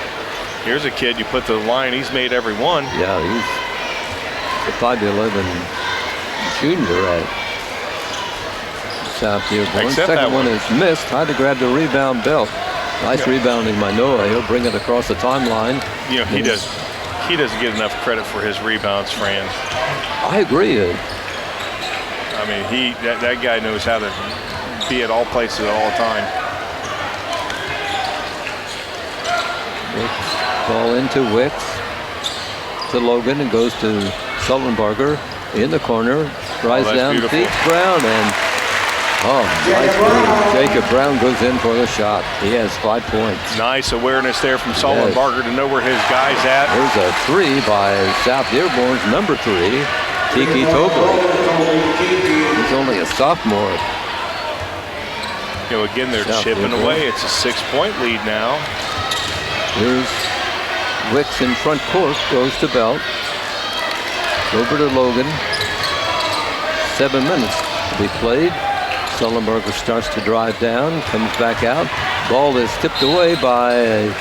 Here's a kid you put to the line. He's made every one. Yeah, he's a 5'11" junior at South Dearborn. Second one is missed. Tried to grab the rebound, Belt. Nice rebounding by Noah. He'll bring it across the timeline. He doesn't get enough credit for his rebounds, Fran. I agree. I mean, that guy knows how to be at all places at all time. Ball into Wicks, to Logan, and goes to Sullenberger in the corner. Drives down, feeds Brown, and nice move. Jacob Brown goes in for the shot. He has 5 points. Nice awareness there from Sullenberger to know where his guy's at. There's a three by South Dearborn's number 3, Tiki Tobley. He's only a sophomore. Again, they're chipping away. It's a 6-point lead now. Here's Wicks in front court, goes to Belt. Over to Logan. 7 minutes to be played. Sullenberger starts to drive down, comes back out. Ball is tipped away by a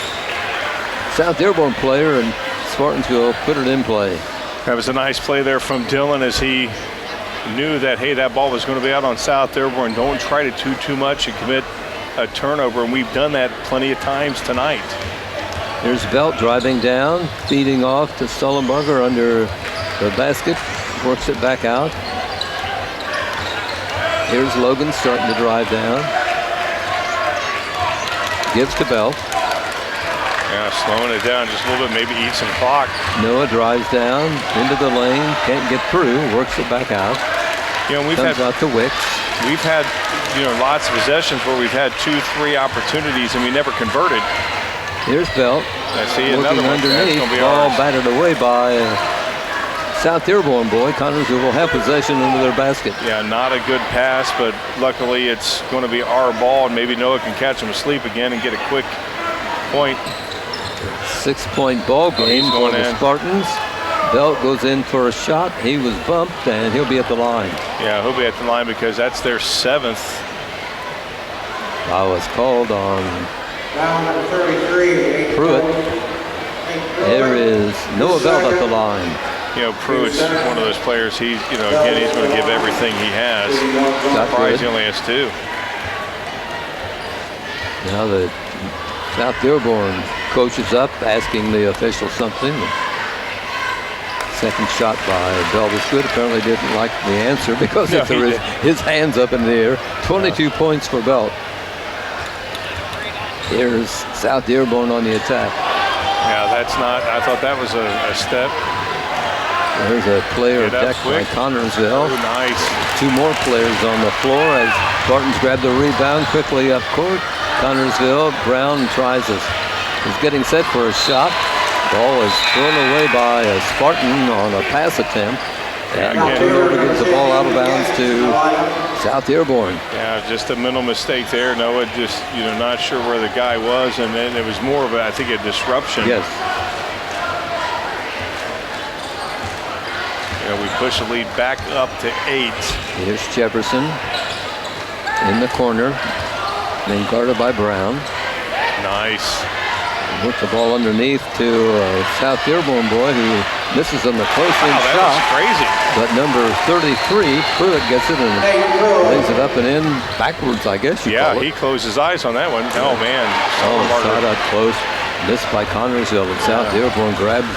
South Dearborn player, and Spartans will put it in play. That was a nice play there from Dylan, as he knew that, hey, that ball was going to be out on South Dearborn. Don't try to too much and commit a turnover, and we've done that plenty of times tonight. There's Belt driving down, feeding off to Sullenberger under the basket, works it back out. Here's Logan starting to drive down. Gives to Belt. Yeah, slowing it down just a little bit, maybe eat some clock. Noah drives down into the lane, can't get through, works it back out. Comes out to Wicks. We've had, lots of possessions where we've had 2-3 opportunities and we never converted. Here's Belt. I see another one underneath. Ball battered away by South Dearborn boy. Connors will have possession under their basket. Yeah, not a good pass, but luckily it's going to be our ball, and maybe Noah can catch him asleep again and get a quick point. 6-point ball game for the Spartans. Belt goes in for a shot. He was bumped, and he'll be at the line. Yeah, he'll be at the line because that's their 7th. Foul was called on Pruitt. There is Noah Belt at the line. Pruitt's one of those players. Again, he's going to give everything he has. Surprised he only has 2. Now the South Dearborn coach is up, asking the official something. Second shot by Belt is good. Apparently didn't like the answer because he threw his hands up in the air. 22 points for Belt. Here's South Dearborn on the attack. Yeah, that's not. I thought that was a step. There's a player decked by Connorsville. Oh, nice. 2 more players on the floor as Spartans grab the rebound quickly up court. Connorsville, Brown tries is getting set for a shot. Ball is thrown away by a Spartan on a pass attempt. And the turnover gives the ball out of bounds to South Dearborn. Yeah, just a mental mistake there. Noah just, not sure where the guy was, and then it was more of a disruption. Yes. We push the lead back up to 8. Here's Jefferson in the corner, then guarded by Brown. Nice. Puts the ball underneath to a South Dearborn boy who misses on the close-in shot. That was crazy. But number 33, Pruitt gets it and lays it up and in backwards, I guess you call it. He closed his eyes on that one. Oh, man. Shot out close. Missed by Connorsville. And South Dearborn grabs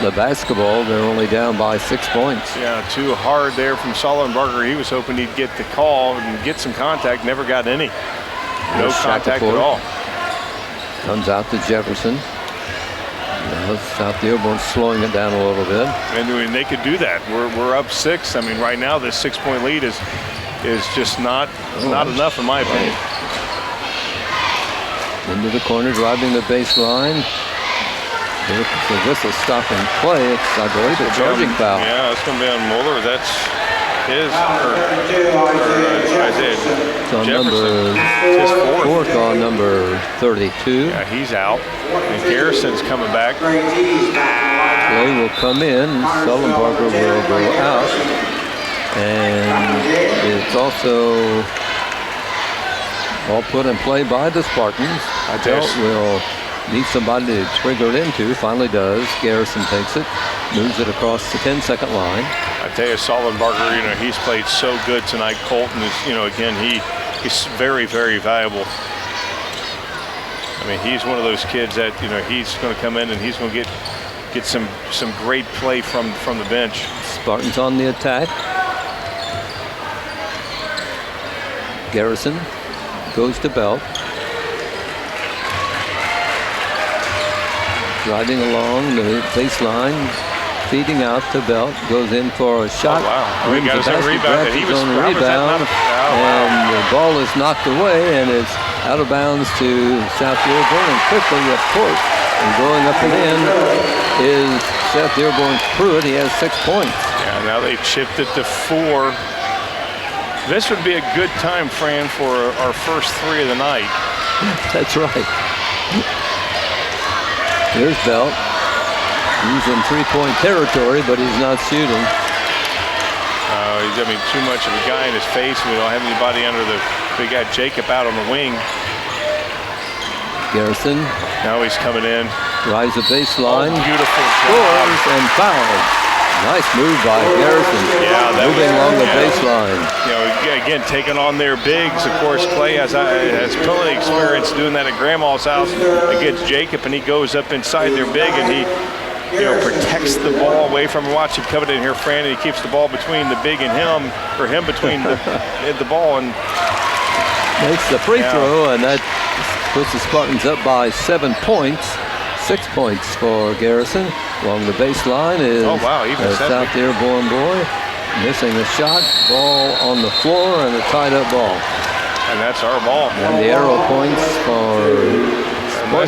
the basketball. They're only down by 6 points. Yeah, too hard there from Sullenberger. He was hoping he'd get the call and get some contact. Never got any. No contact at all. Comes out to Jefferson. Now South Dearborn slowing it down a little bit. And they could do that. We're up 6. I mean, right now this 6-point lead is just not enough in my opinion. Into the corner, driving the baseline. There's a whistle stopping play. It's, I believe, a charging foul. Yeah, it's going to be on Mueller. That's his Isaiah Jefferson. His fourth on number 32. Yeah, he's out. And Garrison's coming back. Play will come in. Sullenberger will go out. And it's also all put in play by the Spartans. Belt will need somebody to trigger it into. Finally does. Garrison takes it. Moves it across the 10-second line. I tell you, Sullenberger, he's played so good tonight. Colton is, again, he's very, very valuable. I mean, he's one of those kids that, he's going to come in and he's going to get some great play from the bench. Spartans on the attack. Garrison goes to Belt. Driving along the baseline. Feeding out to Belt, goes in for a shot. Oh, wow. He got his own rebound. He was rebound, and the ball is knocked away, and it's out of bounds to South Dearborn, and quickly up court. And going up and in is South Dearborn's Pruitt. He has 6 points. Yeah, now they chipped it to 4. This would be a good time, Fran, for our first 3 of the night. That's right. Here's Belt. He's in 3-point territory, but he's not shooting. He's too much of a guy in his face. We don't have anybody under the. We got Jacob out on the wing. Garrison. Now he's coming in. Drives the baseline. Oh, beautiful. Scores and fouls. Nice move by Garrison. Yeah, moving along the baseline. Again, taking on their bigs. Of course, Clay has plenty of experience doing that at Grandma's house against Jacob, and he goes up inside their big, and he protects the ball away from him. Watch him coming in here, Fran, and he keeps the ball between the big and him, or him between the ball, and makes the free throw, and that puts the Spartans up by 7 points. 6 points for Garrison. Along the baseline is a South Dearborn boy missing a shot. Ball on the floor and a tied-up ball. And that's our ball. And the arrow points for in the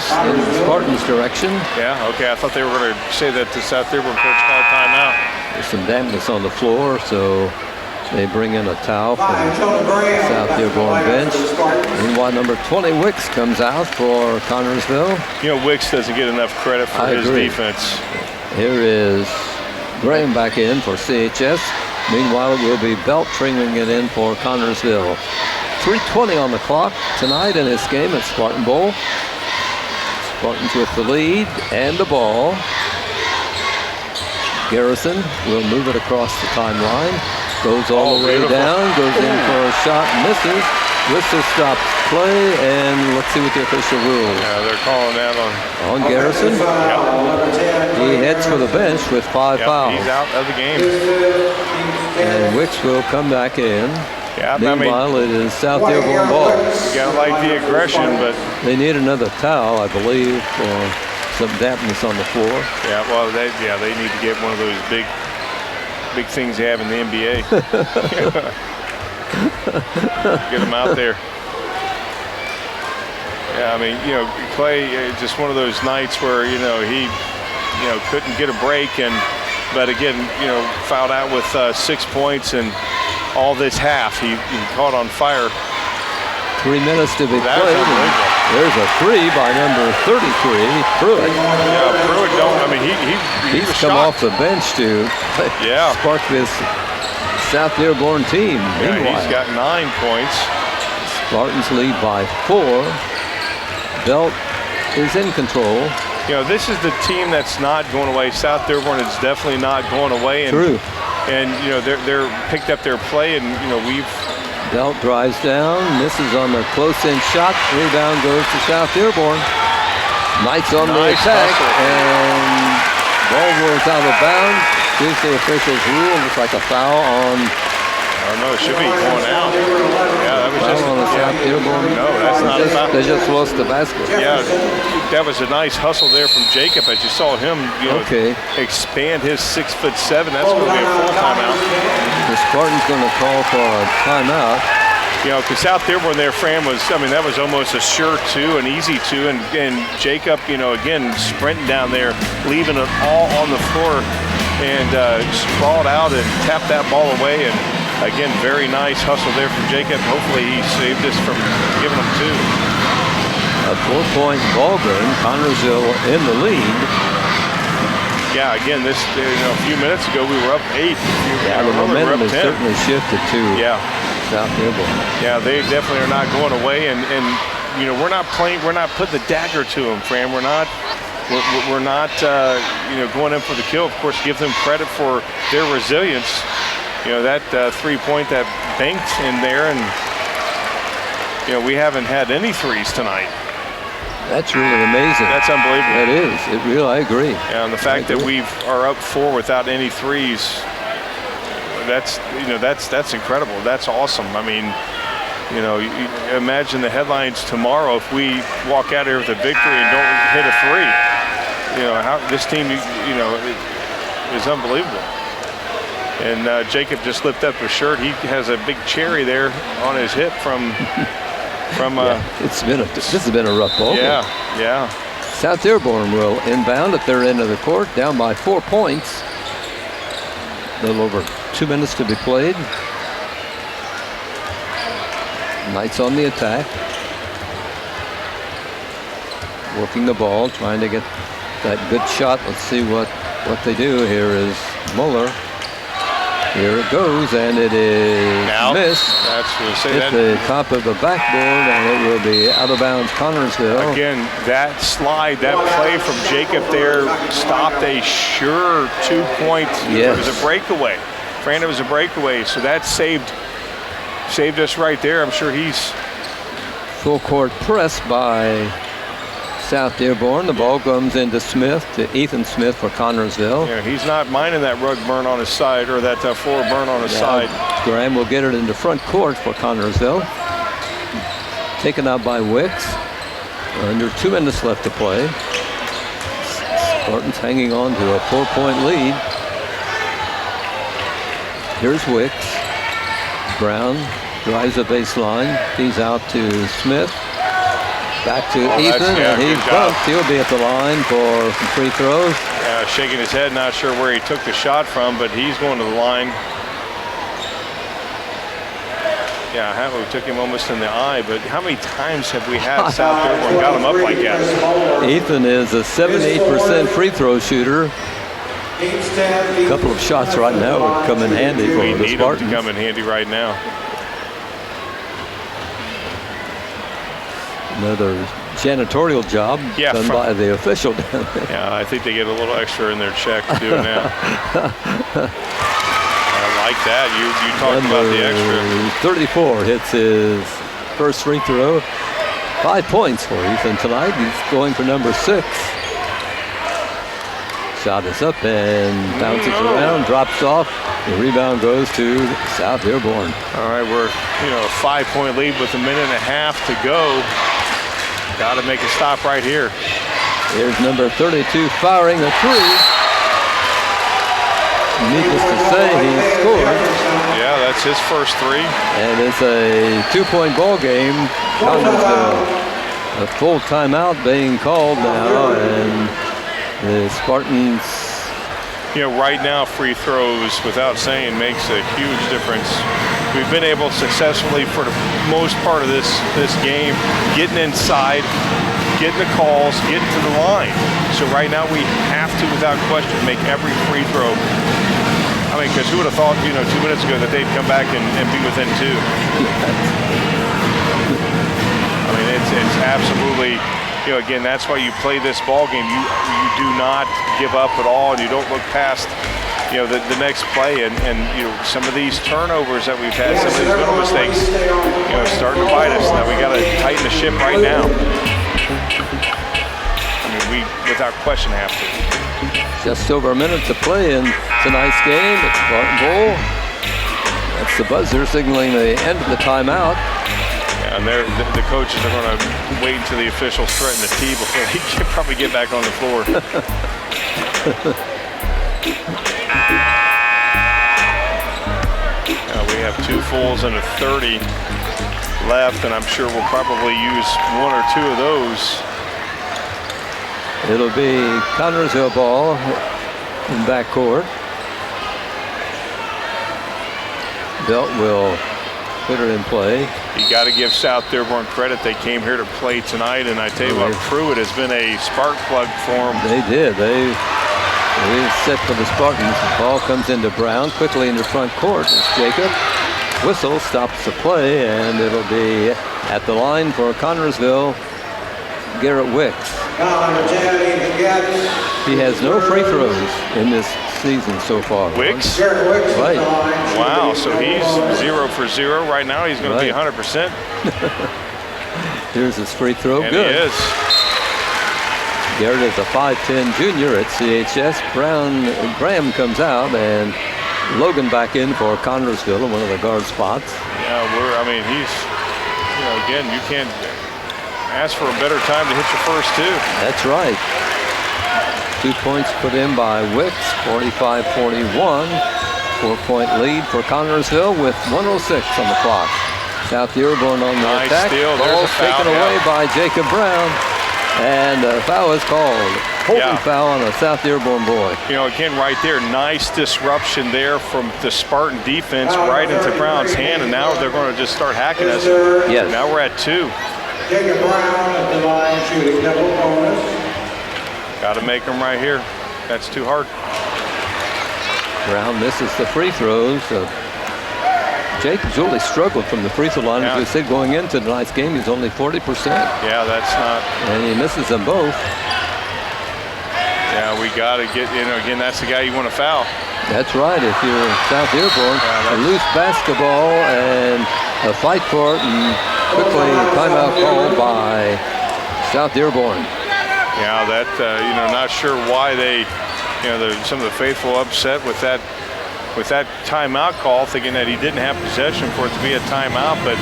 Spartans' direction. Yeah, okay. I thought they were going to say that the South Dearborn coach called timeout. There's some dampness on the floor, so they bring in a towel from the South Dearborn bench. Meanwhile, number 20, Wicks, comes out for Connorsville. Wicks doesn't get enough credit for his defense. Here is Graham back in for CHS. Meanwhile, it will be Belt trimming it in for Connorsville. 3:20 on the clock tonight in this game at Spartan Bowl. Spartans with the lead and the ball. Garrison will move it across the timeline. Goes all the way down, goes in for a shot, misses. Whistle stops play, and let's see what the official rules. Yeah, they're calling that on Garrison. Yep. He heads for the bench with 5 fouls. He's out of the game. And Wicks will come back in. Yeah, meanwhile, it is South Dearborn ball. You gotta like the aggression, but they need another towel, I believe, for some dampness on the floor. Yeah, well, they need to get one of those big big things they have in the NBA. Get him out there. Yeah, I mean, Clay, just one of those nights where, he, couldn't get a break. But again, fouled out with 6 points and all this half. He caught on fire. 3 minutes to be That was played. unbelievable. There's a three by number 33, Pruitt. Yeah, Pruitt He's was come shocked. off the bench to spark this South Dearborn team. Yeah, Meanwhile, he's got 9 points. Spartans lead by 4. Belt is in control. This is the team that's not going away. South Dearborn is definitely not going away. And, True. And, they're picked up their play, and, we've... Belt drives down, misses on the close-in shot. Rebound goes to South Dearborn. Knights on the attack, hustle. and ball rolls out of bounds. Gives the officials rule. Looks like a foul on. I don't know, it should be going out. Yeah, that was just On the South Dearborn. No, that's not a foul. They just lost the basket. Yeah, that was a nice hustle there from Jacob as you saw him, expand his 6'7". That's going to be a full timeout. The Spartans going to call for a timeout. Because South Dearborn there, Fran, that was almost a sure two, an easy two, and Jacob, again, sprinting down there, leaving it all on the floor, and sprawled out and tapped that ball away, and again, very nice hustle there from Jacob. Hopefully he saved us from giving them 2. A 4-point ball game. Connersville in the lead. Yeah, again, this a few minutes ago we were up 8. The momentum has certainly shifted to South Dearborn. Yeah, they definitely are not going away, and we're not playing. We're not putting the dagger to them, Fran. We're not going in for the kill. Of course, give them credit for their resilience. That 3-point that banked in there, and we haven't had any threes tonight. That's really amazing. That's unbelievable. That is. It really, I agree. Yeah, and the fact that we are up 4 without any threes, that's incredible. That's awesome. I mean, you imagine the headlines tomorrow if we walk out here with a victory and don't hit a 3. How this team, is unbelievable. And Jacob just lifted up his shirt. He has a big cherry there on his hip from. This has been a rough ball game. Yeah. South Dearborn will inbound at their end of the court, down by 4 points. A little over 2 minutes to be played. Knights on the attack. Working the ball, trying to get that good shot. Let's see what they do. Here is Muller. Here it goes, and it is missed. Hit the top of the backboard, and it will be out of bounds, Connersville. Again, that slide, that play from Jacob there stopped a sure 2-point. Yes. It was a breakaway. Fran, it was a breakaway, so that saved us right there. I'm sure he's... Full court press by South Dearborn. The ball comes into Smith, to Ethan Smith for Connersville. Yeah, he's not minding that rug burn on his side, or that floor burn on his side. Graham will get it into front court for Connersville. Taken out by Wicks. Under 2 minutes left to play. Spartans hanging on to a 4-point lead. Here's Wicks. Brown drives the baseline. He's out to Smith. Back to Ethan, and he's bumped. He'll be at the line for some free throws. Yeah, shaking his head, not sure where he took the shot from, but he's going to the line. Yeah, we took him almost in the eye, but how many times have we had South Dearborn got him up like that? Ethan is a 78% free throw shooter. A couple of shots right now would come in handy for the Spartans. We need him to come in handy right now. Another janitorial job done by the official down there. Yeah, I think they get a little extra in their check to do it now. I like that. You talked about the extra. 34 hits his first free throw. 5 points for Ethan tonight. He's going for number 6. Shot is up and bounces around, drops off. The rebound goes to South Dearborn. All right, we're a 5-point lead with a minute and a half to go. Got to make a stop right here. Here's number 32 firing a 3. needless to say, he scored. Yeah, that's his first 3. And it's a 2-point ball game. Connersville. A full timeout being called now, and the Spartans. You know, right now free throws, without saying, makes a huge difference. We've been able successfully, for the most part of this game, getting inside, getting the calls, getting to the line. So right now we have to, without question, make every free throw. I mean, because who would have thought, 2 minutes ago that they'd come back and be within 2? I mean, it's absolutely, again, that's why you play this ball game. You do not give up at all, and you don't look past, the next play. And some of these turnovers that we've had, some of these little mistakes, starting to bite us. Now we got to tighten the ship right now. I mean, we, without question, have to. Just over a minute to play in tonight's game at Spartan Bowl. That's the buzzer signaling the end of the timeout. And the coaches are going to wait until the officials threaten the tee before they can probably get back on the floor. We have 2 fulls and a 30 left, and I'm sure we'll probably use 1 or 2 of those. It'll be Connersville ball in backcourt. Belt will put it in play. You got to give South Dearborn credit. They came here to play tonight, and I tell you what, Pruitt has been a spark plug for them. They did. They set for the Spartans. The ball comes into Brown quickly into front court. It's Jacob. Whistle stops the play, and it'll be at the line for Connersville, Garrett Wicks. He has no free throws in this season so far. Wicks? Right. Wow, so he's 0 for 0 right now. He's going to be 100%. Here's his free throw. And good. He is. Garrett is a 5'10 junior at CHS. Graham comes out, and Logan back in for Connersville in one of the guard spots. Yeah, he's, again, you can't ask for a better time to hit your first 2. That's right. 2 points put in by Wicks, 45-41. 4-point lead for Connersville with 1:06 on the clock. South Dearborn on the attack. Steal. Ball taken away by Jacob Brown. And a foul is called. Holding foul on a South Dearborn boy. Again, right there, nice disruption there from the Spartan defense right into Brown's hand, and now they're going to just start hacking us. Yes. Now we're at 2. Jacob Brown at the line shooting double bonus. Got to make them right here. That's too hard. Brown misses the free throws. Jacobs really struggled from the free throw line. As we said, going into tonight's game, he's only 40%. Yeah, that's not. And he misses them both. Yeah, we got to get, again, that's the guy you want to foul. That's right. If you're South Dearborn, a loose basketball and a fight for it, and quickly timeout called by South Dearborn. Yeah, that, not sure why they, some of the faithful upset with that timeout call, thinking that he didn't have possession for it to be a timeout. But,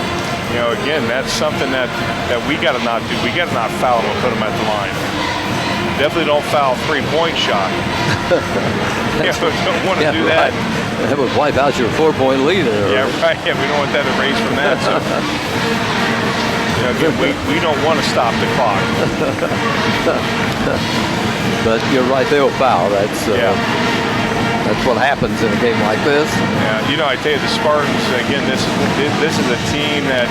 again, that's something that we got to not do. We got to not foul him and put him at the line. Definitely don't foul 3-point shot. Don't want to do that. That would wipe out your 4-point lead. Yeah, right. Yeah, we don't want that erased from that. So. Again, we don't want to stop the clock. But you're right, they'll foul. That's what happens in a game like this. Yeah, I tell you, the Spartans, again, this is a team that,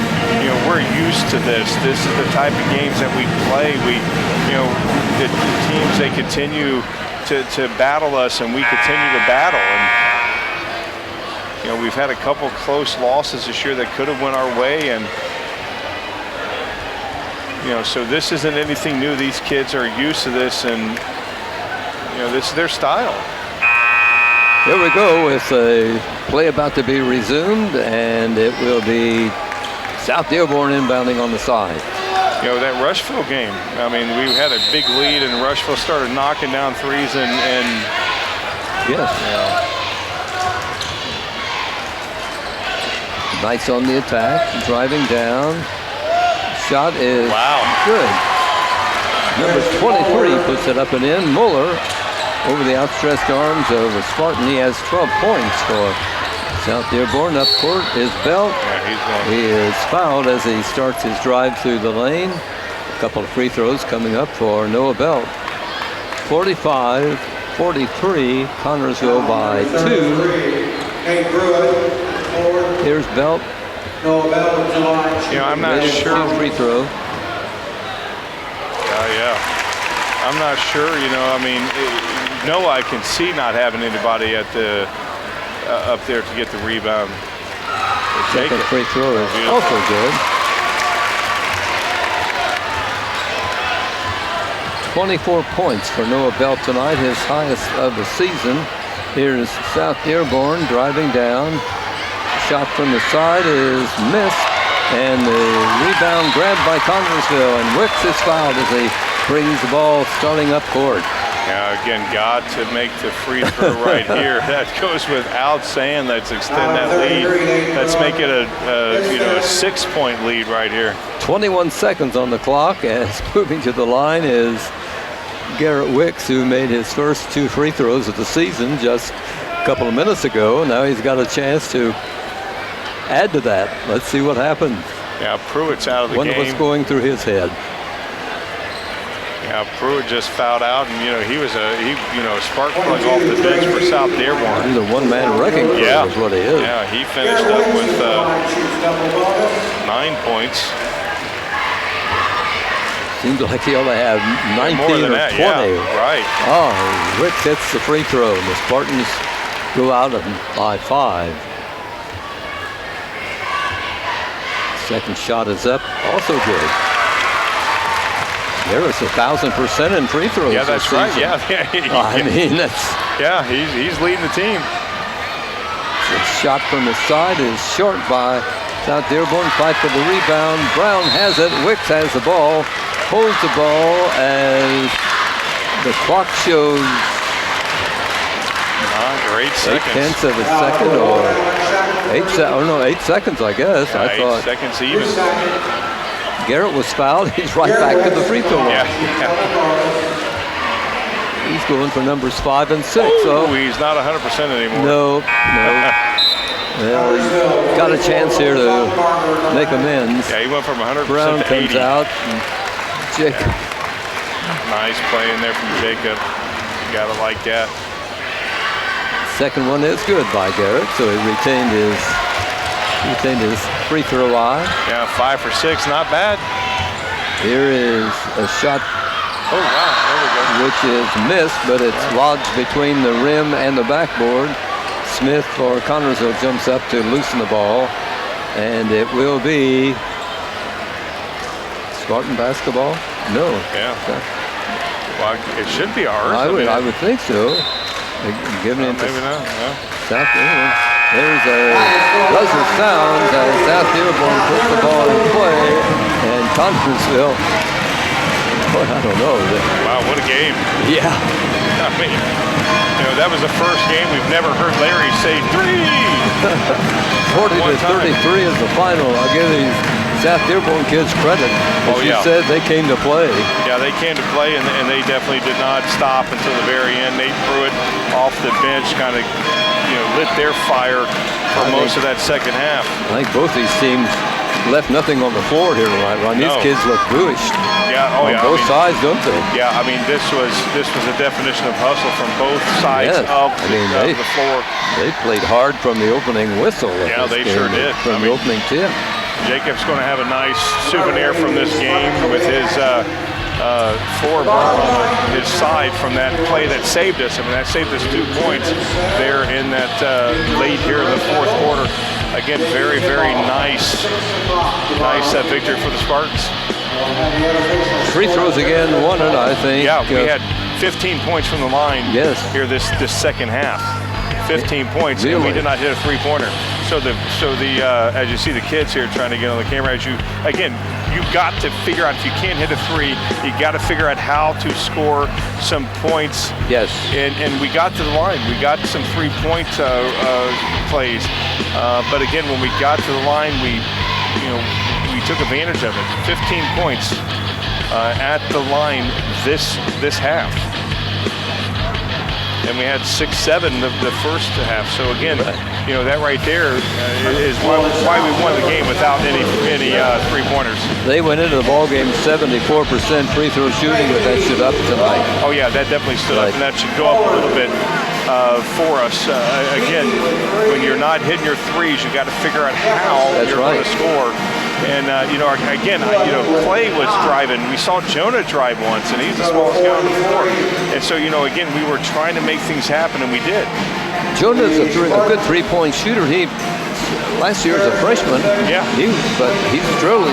we're used to this. This is the type of games that we play. The teams, they continue to battle us, and we continue to battle. And, we've had a couple close losses this year that could have went our way, and so this isn't anything new. These kids are used to this, and this is their style. Here we go with a play about to be resumed, and it will be South Dearborn inbounding on the side. That Rushville game, we had a big lead, and Rushville started knocking down threes, and yes. Knights on the attack, driving down. Shot is good. Number 23 puts it up and in. Muller over the outstretched arms of a Spartan. He has 12 points for South Dearborn. Up court is Belt. Yeah, he is fouled as he starts his drive through the lane. A couple of free throws coming up for Noah Belt. 45-43, Connersville by 2. Here's Belt. I'm not sure. Free throw. Yeah. I'm not sure. Noah, I can see not having anybody at the up there to get the rebound. Second free throw is also good. 24 points for Noah Belt tonight, his highest of the season. Here's South Dearborn driving down. Shot from the side is missed, and the rebound grabbed by Connersville, and Wicks is fouled as he brings the ball starting up court. Now again, got to make the free throw right here. That goes without saying. Let's extend that lead. Let's make it a 6-point lead right here. 21 seconds on the clock, as moving to the line is Garrett Wicks, who made his first 2 free throws of the season just a couple of minutes ago. Now he's got a chance to add to that. Let's see what happens. Yeah, Pruitt's out of the Wonder game. what's going through his head. Yeah, Pruitt just fouled out, and he was a spark plug off the bench for South Dearborn. He's a one-man wrecking crew, is what he is. Yeah, he finished up with 9 points. Seems like he ought to have 19 more than or that, 20. Yeah, right. Oh, Rick hits the free throw, and the Spartans go out by 5. Second shot is up, also good. Garrett's 1,000% in free throws. Yeah, that's right. Yeah. I mean, that's. Yeah, he's leading the team. The shot from the side is short by South Dearborn. Fight for the rebound. Brown has it. Wicks has the ball. Holds the ball as the clock shows 8 seconds. 8/10 of a second, or 8 seconds, I guess. Yeah, I thought 8 seconds even. Garrett was fouled. He's right back to the free throw line. Yeah. He's going for numbers 5 and 6. Oh, he's not 100% anymore. No. Well, he's got a chance here to make amends. Yeah, he went from 100% Brown to 80. comes out. And Jacob. Nice play in there from Jacob. Gotta like that. Second one is good by Garrett, so he retained his free throw line. Yeah, 5 for 6, not bad. Here is a shot. Oh, wow, there we go. Which is missed, but it's lodged between the rim and the backboard. Smith for Connersville jumps up to loosen the ball, and it will be Spartan basketball? No. Yeah. Well, it should be ours. I would think so. Giving it to maybe not. No. South Dearborn. There's a buzzer sound as South Dearborn puts the ball in play, and Connersville. Boy, I don't know. Wow, what a game. Yeah. I mean, that was the first game we've never heard Larry say 3. 40-33 is the final. I'll give these South Dearborn kids credit. As you said, they came to play. Yeah, they came to play, and they definitely did not stop until the very end. Nate Pruitt off the bench kind of, lit their fire for most of that second half. I think both these teams left nothing on the floor here tonight, Ron. These kids look bullish. Yeah, on both sides, don't they? Yeah, I mean, this was a definition of hustle from both sides of the floor. They played hard from the opening whistle. Yeah, they sure did. From the opening tip. Jacob's going to have a nice souvenir from this game with his forearm on his side from that play that saved us. I mean, that saved us 2 points there in that late here in the fourth quarter. Again, very, very nice victory for the Spartans. Free throws again, won it, I think. Yeah, we had 15 points from the line here this second half. 15 points, and we did not hit a three-pointer. So as you see the kids here trying to get on the camera, you've got to figure out, if you can't hit a 3, you got to figure out how to score some points. Yes. And we got to the line. We got some 3-point plays. But again, when we got to the line, we took advantage of it. 15 points at the line this half. and we had 6-7 the first half. So again, that right there is why we won the game without any three-pointers. They went into the ball game 74% free throw shooting, but that stood up tonight. Oh yeah, that definitely stood up, and that should go up a little bit for us. Again, when you're not hitting your threes, you got to figure out how you're going to score. And Clay was driving. We saw Jonah drive once, and he's the smallest guy on the floor. And so, again, we were trying to make things happen, and we did. Jonah's a good three-point shooter. Last year as a freshman, but he's struggled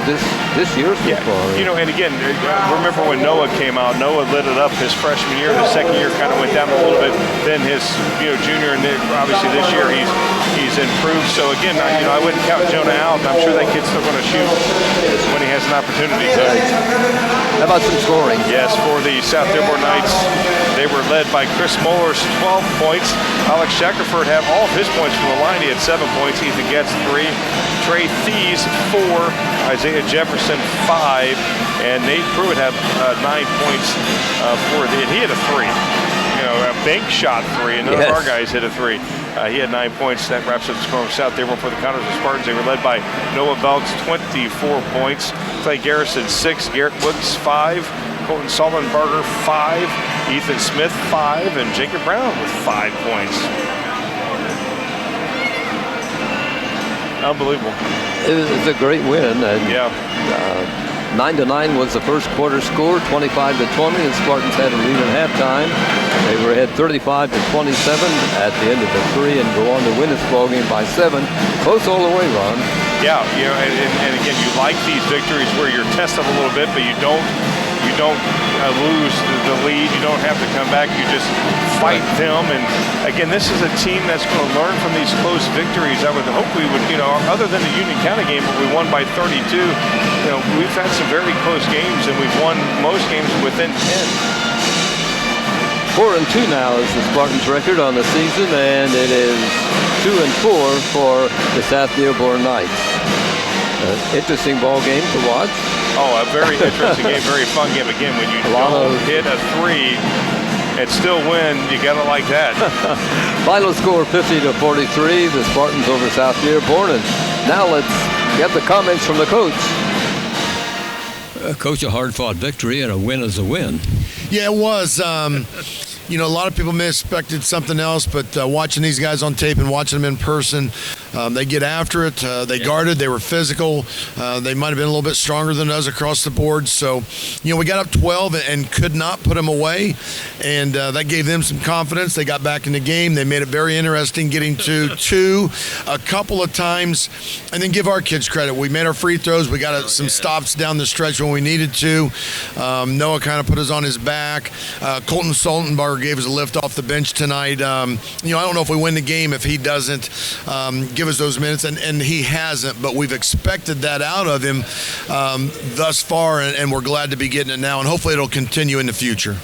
this year so far. And again, remember when Noah came out, Noah lit it up his freshman year. The second year kind of went down a little bit. Then his junior, and then obviously this year he's improved. So again, I wouldn't count Jonah out. I'm sure that kid's still going to shoot when he has an opportunity to. How about some scoring? Yes, for the South Dearborn Knights, they were led by Chris Moeller's 12 points. Alex Shackelford had all of his points from the line. He had 7 points. Ethan Getz 3, Trey Thies 4, Isaiah Jefferson 5, and Nate Pruitt had 9 points he hit a 3. A bank shot 3, and none of our guys hit a 3. He had 9 points. That wraps up the score from South Dearborn for the Condors and Spartans. They were led by Noah Belts, 24 points, Clay Garrison 6, Garrett Woods 5, Colton Sullenberger 5, Ethan Smith 5, and Jacob Brown with 5 points. Unbelievable. It was a great win. And, 9-9 was the first quarter score, 25-20, and Spartans had a lead at halftime. They were ahead 35-27 at the end of the 3 and go on to win this ball game by 7. Close all the way, Ron. Yeah, and again, you like these victories where you're tested a little bit, but you don't lose the lead. You don't have to come back. You just fight them. And again, this is a team that's going to learn from these close victories. I would hope we would, other than the Union County game where we won by 32, we've had some very close games, and we've won most games within 10. 4-2 now is the Spartans' record on the season, and it is 2-4 for the South Dearborn Knights. Interesting ball game to watch. Oh, a very interesting game, very fun game. Again, when you don't hit a 3 and still win, you got to like that. Final score 50-43, the Spartans over South Dearborn. And now let's get the comments from the coach. Coach, a hard-fought victory, and a win is a win. Yeah, it was. A lot of people may have expected something else, but watching these guys on tape and watching them in person, they get after it. They guarded. They were physical. They might have been a little bit stronger than us across the board. So, we got up 12 and could not put them away, and that gave them some confidence. They got back in the game. They made it very interesting, getting to 2 a couple of times, and then give our kids credit. We made our free throws. We got some stops down the stretch when we needed to. Noah kind of put us on his back. Colton Sullenberger gave us a lift off the bench tonight. I don't know if we win the game if he doesn't give us those minutes, and he hasn't, but we've expected that out of him thus far, and we're glad to be getting it now, and hopefully it'll continue in the future.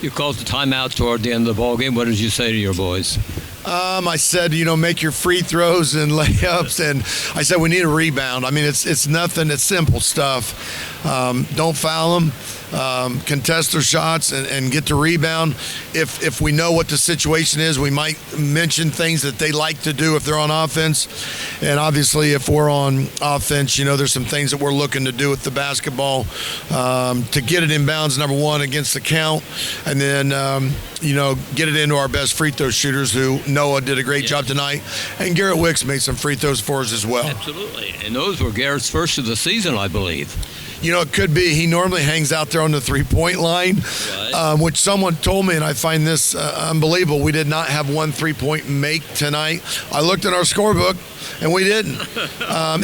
You called the timeout toward the end of the ball game. What did you say to your boys? I said, make your free throws and layups, and I said we need a rebound. I mean, it's nothing. It's simple stuff. Don't foul them. Contest their shots and get the rebound. If we know what the situation is, we might mention things that they like to do if they're on offense. And obviously, if we're on offense, there's some things that we're looking to do with the basketball to get it in bounds, number one, against the count, and then, get it into our best free throw shooters who Noah did a great job tonight. And Garrett Wicks made some free throws for us as well. Absolutely. And those were Garrett's first of the season, I believe. It could be. He normally hangs out there on the three-point line, which someone told me, and I find this unbelievable. We did not have one three-point make tonight. I looked at our scorebook, and we didn't.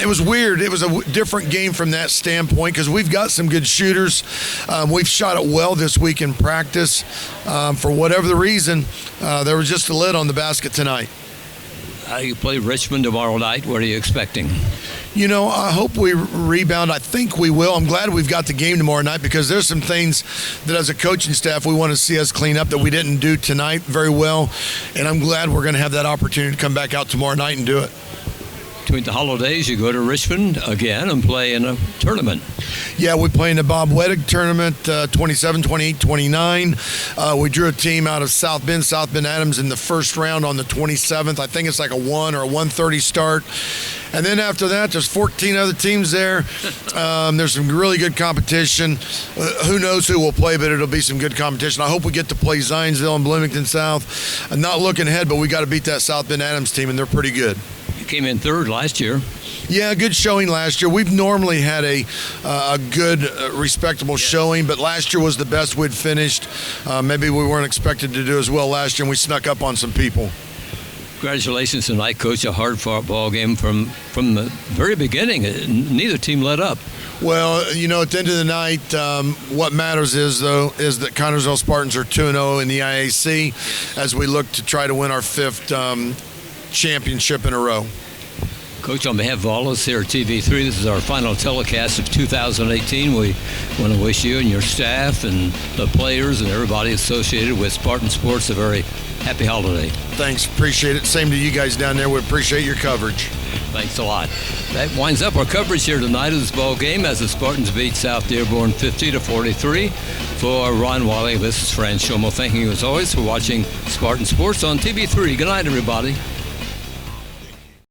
It was weird. It was a different game from that standpoint because we've got some good shooters. We've shot it well this week in practice. For whatever the reason, there was just a lid on the basket tonight. You play Richmond tomorrow night. What are you expecting? I hope we rebound. I think we will. I'm glad we've got the game tomorrow night because there's some things that as a coaching staff we want to see us clean up that we didn't do tonight very well. And I'm glad we're going to have that opportunity to come back out tomorrow night and do it. between the holidays, you go to Richmond again and play in a tournament. Yeah, we play in the Bob Weddick tournament, 27, 28, 29. We drew a team out of South Bend Adams in the first round on the 27th. I think it's like a 1 or a 1:30 start. And then after that, there's 14 other teams there. There's some really good competition. Who knows who will play, but it'll be some good competition. I hope we get to play Zionsville and Bloomington South. I'm not looking ahead, but we got to beat that South Bend Adams team, and they're pretty good. You came in third last year. Yeah, good showing last year. We've normally had a good, respectable showing, but last year was the best we'd finished. Maybe we weren't expected to do as well last year, and we snuck up on some people. Congratulations tonight, Coach. A hard-fought ball game from the very beginning. Neither team let up. Well, at the end of the night, what matters is that Connersville Spartans are 2-0 in the IAC as we look to try to win our 5th championship in a row. Coach, on behalf of all of us here at TV3, this is our final telecast of 2018. We want to wish you and your staff and the players and everybody associated with Spartan Sports a very happy holiday. Thanks. Appreciate it. Same to you guys down there. We appreciate your coverage. Thanks a lot. That winds up our coverage here tonight of this ball game as the Spartans beat South Dearborn 50-43. For Ron Wiley, this is Fran Schommel. Thanking you as always for watching Spartan Sports on TV3. Good night, everybody.